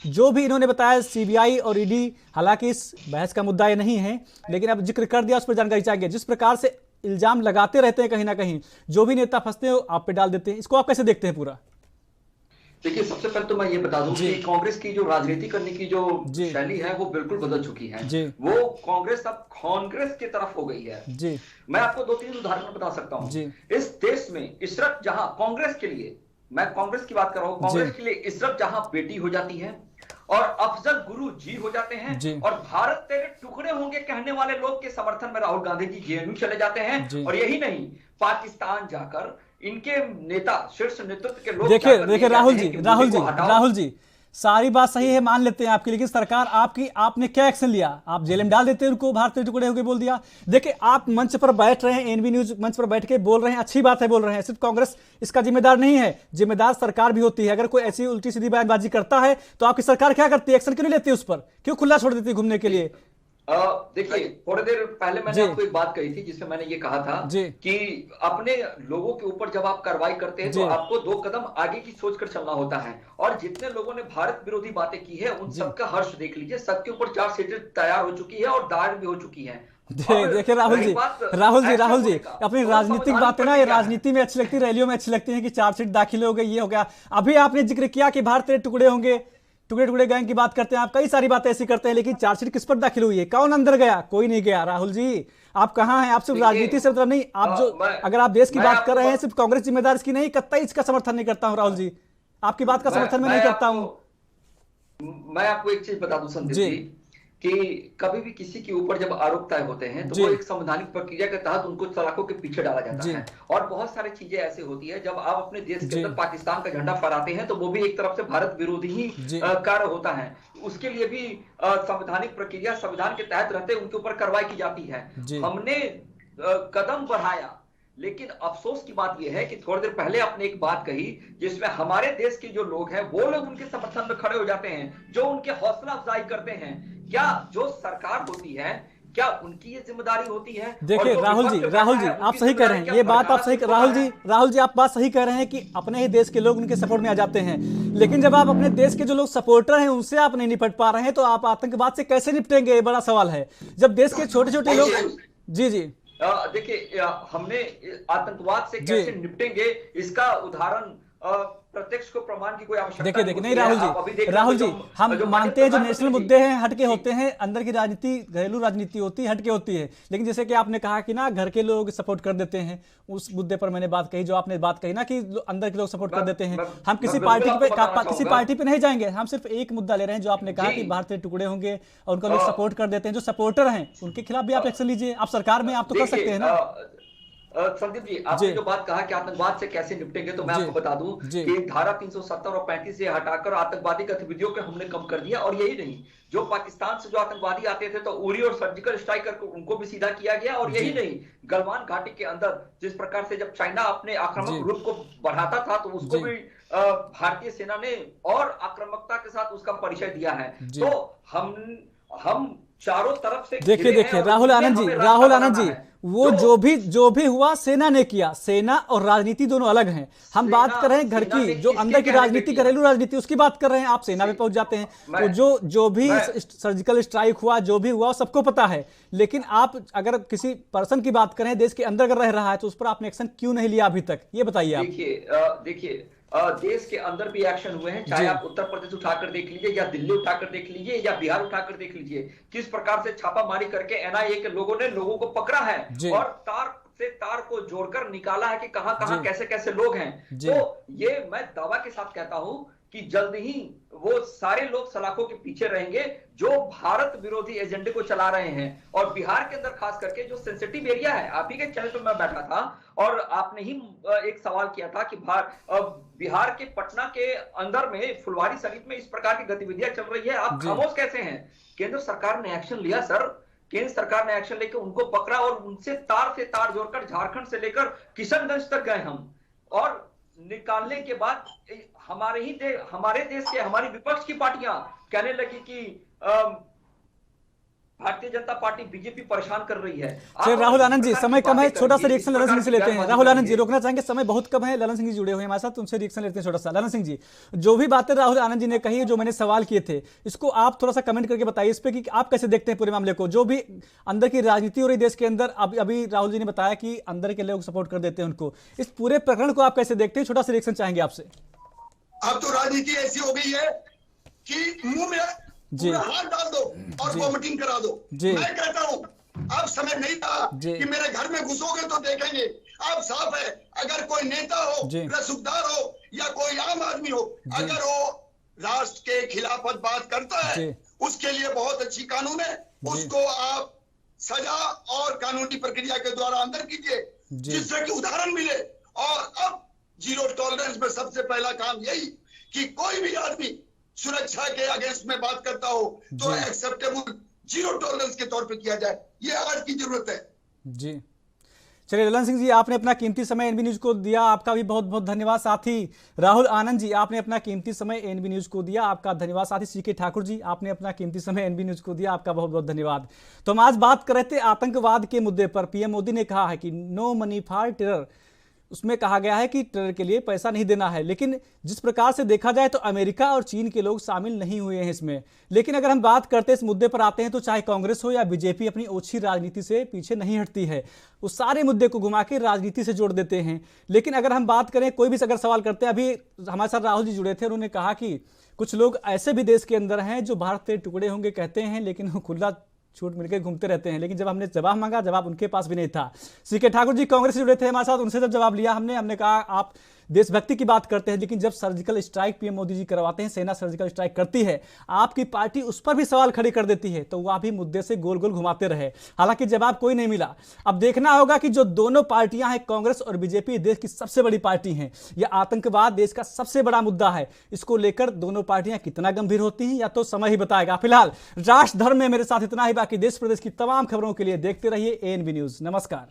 जो भी इन्होंने बताया सीबीआई और ईडी, हालांकि इस बहस का मुद्दा ये नहीं है, लेकिन अब जिक्र कर दिया, उस पर जानकारी चाहिए। जिस प्रकार से इल्जाम लगाते रहते हैं कहीं ना कहीं, जो भी नेता फंसते हैं आप पे डाल देते हैं, इसको आप कैसे देखते हैं पूरा? देखिए सबसे पहले तो मैं ये बता दूं कि कांग्रेस की जो राजनीति करने की जो शैली है वो बिल्कुल बदल चुकी है। वो कांग्रेस अब कांग्रेस की तरफ हो गई है जी। मैं आपको 2-3 उदाहरण बता सकता हूं। इस देश में इशरत जहां कांग्रेस के लिए, मैं कांग्रेस की बात कर रहा हूं, कांग्रेस के लिए इशरत जहां बेटी हो जाती है और अफजल गुरु जी हो जाते हैं, और भारत तेरे टुकड़े होंगे कहने वाले लोग के समर्थन में राहुल गांधी जी जेएनयू चले जाते हैं। और यही नहीं, पाकिस्तान जाकर इनके नेता, शीर्ष नेतृत्व के लोग देखिए राहुल जी सारी बात सही है, मान लेते हैं आपकी, लेकिन सरकार आपने क्या एक्शन लिया? आप जेल में डाल देते उनको, भारतीय टुकड़े होकर बोल दिया। देखिए आप मंच पर बैठ रहे हैं, एनबी न्यूज मंच पर बैठ के बोल रहे हैं, अच्छी बात है, बोल रहे हैं, सिर्फ कांग्रेस इसका जिम्मेदार नहीं है, जिम्मेदार सरकार भी होती है। अगर कोई ऐसी उल्टी सीधी बयानबाजी करता है तो आपकी सरकार क्या करती है? एक्शन क्यों नहीं लेती उस पर? क्यों खुला छोड़ देती है घूमने के लिए? देखिए थोड़ी देर पहले मैंने आपको एक बात कही थी जिसमें मैंने ये कहा था कि अपने लोगों के ऊपर जब आप कार्रवाई करते हैं तो आपको 2 कदम आगे की सोचकर चलना होता है। और जितने लोगों ने भारत विरोधी बातें की है उन सबका हर्ष देख लीजिए, सबके ऊपर चार्जशीट तैयार हो चुकी है और दायर भी हो चुकी है। देखिए राहुल जी अपनी राजनीतिक बातें ना, ये राजनीति में अच्छी लगती है, रैलियों में अच्छी लगती है कि चार्जशीट दाखिल हो गई, ये हो गया। अभी आपने जिक्र किया कि भारतीय टुकड़े होंगे, टुकड़े गैंग की बात करते हैं आप, कई सारी बातें ऐसी करते हैं, लेकिन चार्जशीट किस पर दाखिल हुई है? कौन अंदर गया? कोई नहीं गया। राहुल जी आप कहाँ हैं? आप सिर्फ राजनीति से मतलब नहीं, आप जो अगर आप देश की बात कर रहे हैं, सिर्फ कांग्रेस जिम्मेदार इसकी नहीं, कतई इसका समर्थन नहीं करता हूँ राहुल जी, आपकी बात का समर्थन मैं नहीं करता हूँ। मैं आपको एक चीज बता दूं संदीप जी कि कभी भी किसी के ऊपर जब आरोप तय होते हैं तो वो एक संवैधानिक प्रक्रिया के तहत उनको सलाखों के पीछे डाला जाता है। और बहुत सारी चीजें ऐसी होती है, जब आप अपने देश के अंदर पाकिस्तान का झंडा फहराते हैं तो वो भी एक तरफ से भारत विरोधी ही कार्य होता है। उसके लिए भी संवैधानिक प्रक्रिया, संविधान के तहत रहते उनके ऊपर कार्रवाई की जाती है। हमने कदम बढ़ाया, लेकिन अफसोस की बात यह है कि थोड़ी देर पहले आपने एक बात कही जिसमें हमारे देश के जो लोग हैं वो लोग उनके समर्थन में खड़े हो जाते हैं, जो उनके हौसला अफजाई करते हैं। क्या जो सरकार होती है, क्या उनकी ये जिम्मेदारी होती है? देखिए राहुल जी आप सही कह रहे हैं, ये बात आप सही, राहुल जी आप बात सही कह रहे हैं कि अपने ही देश के लोग उनके सपोर्ट में आ जाते हैं, लेकिन जब आप अपने देश के जो लोग सपोर्टर हैं उनसे आप नहीं निपट पा रहे हैं तो आप आतंकवाद से कैसे निपटेंगे? ये बड़ा सवाल है। जब देश के छोटे छोटे लोग देखिए हमने आतंकवाद से कैसे निपटेंगे इसका उदाहरण प्रत्यक्ष को प्रमाण की कोई आवश्यकता देखिए नहीं राहुल जी हम मानते हैं जो नेशनल मुद्दे हैं हटके होते हैं, अंदर की राजनीति घरेलू राजनीति होती है, हटके होती है। लेकिन जैसे कि आपने कहा कि ना घर के लोग सपोर्ट कर देते हैं, उस मुद्दे पर मैंने बात कही, जो आपने बात कही ना कि अंदर के लोग सपोर्ट कर देते हैं। हम किसी पार्टी पे नहीं जाएंगे, हम सिर्फ एक मुद्दा ले रहे हैं जो आपने कहा कि भारतीय टुकड़े होंगे और उनका लोग सपोर्ट कर देते हैं। जो सपोर्टर हैं उनके खिलाफ भी आप एक्शन लीजिए, आप सरकार में आप तो कर सकते हैं ना। संदीप जी आपने जो बात कहा कि आतंकवाद से कैसे निपटेंगे, तो मैं आपको बता दूं कि धारा 370 और 35 से हटाकर आतंकवादी गतिविधियों को हमने कम कर दिया। और यही नहीं, जो पाकिस्तान से जो आतंकवादी आते थे तो उरी और सर्जिकल स्ट्राइक करके उनको भी सीधा किया गया। और यही नहीं, गलवान घाटी के अंदर जिस प्रकार से जब चाइना अपने आक्रामक रूप को बढ़ाता था तो उसको भी भारतीय सेना ने और आक्रामकता के साथ उसका परिचय दिया है। तो हम चारों तरफ से देखिए राहुल आनंद जी वो जो भी हुआ सेना ने किया। सेना और राजनीति दोनों अलग हैं। हम बात कर रहे हैं घर की, जो अंदर की राजनीति, घरेलू राजनीति, उसकी बात कर रहे हैं। आप सेना में पहुंच जाते हैं तो जो भी सर्जिकल स्ट्राइक हुआ, जो भी हुआ सबको पता है। लेकिन आप अगर किसी पर्सन की बात करें देश के अंदर अगर रह रहा है तो उस पर आपने एक्शन क्यों नहीं लिया अभी तक, ये बताइए आप। देखिए देश के अंदर भी एक्शन हुए हैं, चाहे आप उत्तर प्रदेश उठाकर देख लीजिए या दिल्ली उठाकर देख लीजिए या बिहार उठाकर देख लीजिए, किस प्रकार से छापामारी करके एनआईए के लोगों ने लोगों को पकड़ा है और तार से तार को जोड़कर निकाला है कि कहां कैसे कैसे लोग हैं। तो ये मैं दावा के साथ कहता हूं कि जल्द ही वो सारे लोग सलाखों के पीछे रहेंगे जो भारत विरोधी एजेंडे को चला रहे हैं। और बिहार के अंदर खास करके जो सेंसिटिव एरिया है, आप ही के चैनल पर मैं बैठा था और आपने ही एक सवाल किया था कि बिहार के पटना के अंदर में फुलवारी शरीफ में इस प्रकार की गतिविधियां चल रही है, आप खामोश कैसे हैं? केंद्र सरकार ने एक्शन लिया सर, केंद्र सरकार ने एक्शन लेकर उनको पकड़ा और उनसे तार जोड़कर झारखंड से लेकर किशनगंज तक गए हम। और निकालने के बाद हमारे देश के हमारी विपक्ष की पार्टियां कहने लगी कि भारतीय जनता पार्टी बीजेपी परेशान कर रही है। राहुल आनंद जी समय कम है, छोटा सा रिएक्शन ललन सिंह से लेते हैं। राहुल आनंद जी रोकना चाहेंगे, समय बहुत कम है। ललन सिंह जी जुड़े हुए हैं हमारे साथ, उनसे रिएक्शन लेते हैं छोटा सा। ललन सिंह जी, जो भी बातें राहुल आनंद जी ने कही, जो मैंने सवाल किए थे, इसको आप थोड़ा सा कमेंट करके बताइए इस पे कि आप कैसे देखते हैं पूरे मामले को। जो भी अंदर की राजनीति हो रही देश के अंदर, अभी राहुल जी ने बताया कि अंदर के लोग सपोर्ट कर देते हैं उनको, इस पूरे प्रकरण को आप कैसे देखते हैं? छोटा सा रिएक्शन चाहेंगे आपसे। अब तो राजनीति ऐसी हो गई है कि मुंह में हाथ डाल दो और वोटिंग करा दो। मैं कहता हूं अब समय नहीं था कि मेरे घर में घुसोगे तो देखेंगे। अब साफ है, अगर कोई नेता हो, रसूखदार हो या कोई आम आदमी हो, अगर वो राष्ट्र के खिलाफत बात करता है उसके लिए बहुत अच्छी कानून है, उसको आप सजा और कानूनी प्रक्रिया के द्वारा अंदर कीजिए जिससे कि उदाहरण मिले। और अब जीरो टॉलरेंस में सबसे पहला काम यही कि कोई भी आदमी सुरक्षा के अगेंस्ट में बात करता हो तो एक्सेप्टेबल जीरो टॉलरेंस के तौर पे किया जाए, ये आज की जरूरत है। जी चलिए ललन सिंह जी, आपने अपना कीमती समय एनबी न्यूज को दिया, आपका भी बहुत बहुत धन्यवाद। साथ ही राहुल आनंद जी, आपने अपना कीमती समय एनबी न्यूज को दिया, आपका धन्यवाद। साथ ही सीके ठाकुर जी, आपने अपना कीमती समय एनबी न्यूज को दिया, आपका बहुत बहुत धन्यवाद। तो हम आज बात कर रहे थे आतंकवाद के मुद्दे पर। पीएम मोदी ने कहा है कि नो मनी फॉर टेरर, उसमें कहा गया है कि टेरर के लिए पैसा नहीं देना है, लेकिन जिस प्रकार से देखा जाए तो अमेरिका और चीन के लोग शामिल नहीं हुए हैं इसमें। लेकिन अगर हम बात करते हैं इस मुद्दे पर आते हैं तो चाहे कांग्रेस हो या बीजेपी अपनी ओछी राजनीति से पीछे नहीं हटती है, उस सारे मुद्दे को घुमा के राजनीति से जोड़ देते हैं। लेकिन अगर हम बात करें, कोई भी अगर सवाल करते हैं, अभी हमारे साथ राहुल जी जुड़े थे, उन्होंने कहा कि कुछ लोग ऐसे भी देश के अंदर हैं जो भारत के टुकड़े होंगे कहते हैं, लेकिन वो खुला छूट मिलकर घूमते रहते हैं। लेकिन जब हमने जवाब मांगा, जवाब उनके पास भी नहीं था। सीके ठाकुर जी कांग्रेस से जुड़े थे हमारे साथ, उनसे जब जवाब लिया हमने कहा आप देशभक्ति की बात करते हैं, लेकिन जब surgical strike PM Modi ji करवाते हैं, सेना सर्जिकल स्ट्राइक करती है, आपकी पार्टी उस पर भी सवाल खड़े कर देती है, तो वह भी मुद्दे से गोल गोल घुमाते रहे। हालांकि जवाब कोई नहीं मिला। अब देखना होगा कि जो दोनों पार्टियां हैं, कांग्रेस और बीजेपी, देश की सबसे बड़ी पार्टी हैं, यह आतंकवाद देश का सबसे बड़ा मुद्दा है। इसको लेकर दोनों पार्टियां कितना गंभीर होती हैं या तो समय ही बताएगा। फिलहाल राष्ट्र धर्म में मेरे साथ इतना ही, बाकी देश प्रदेश की तमाम खबरों के लिए देखते रहिए एएनबी न्यूज। नमस्कार।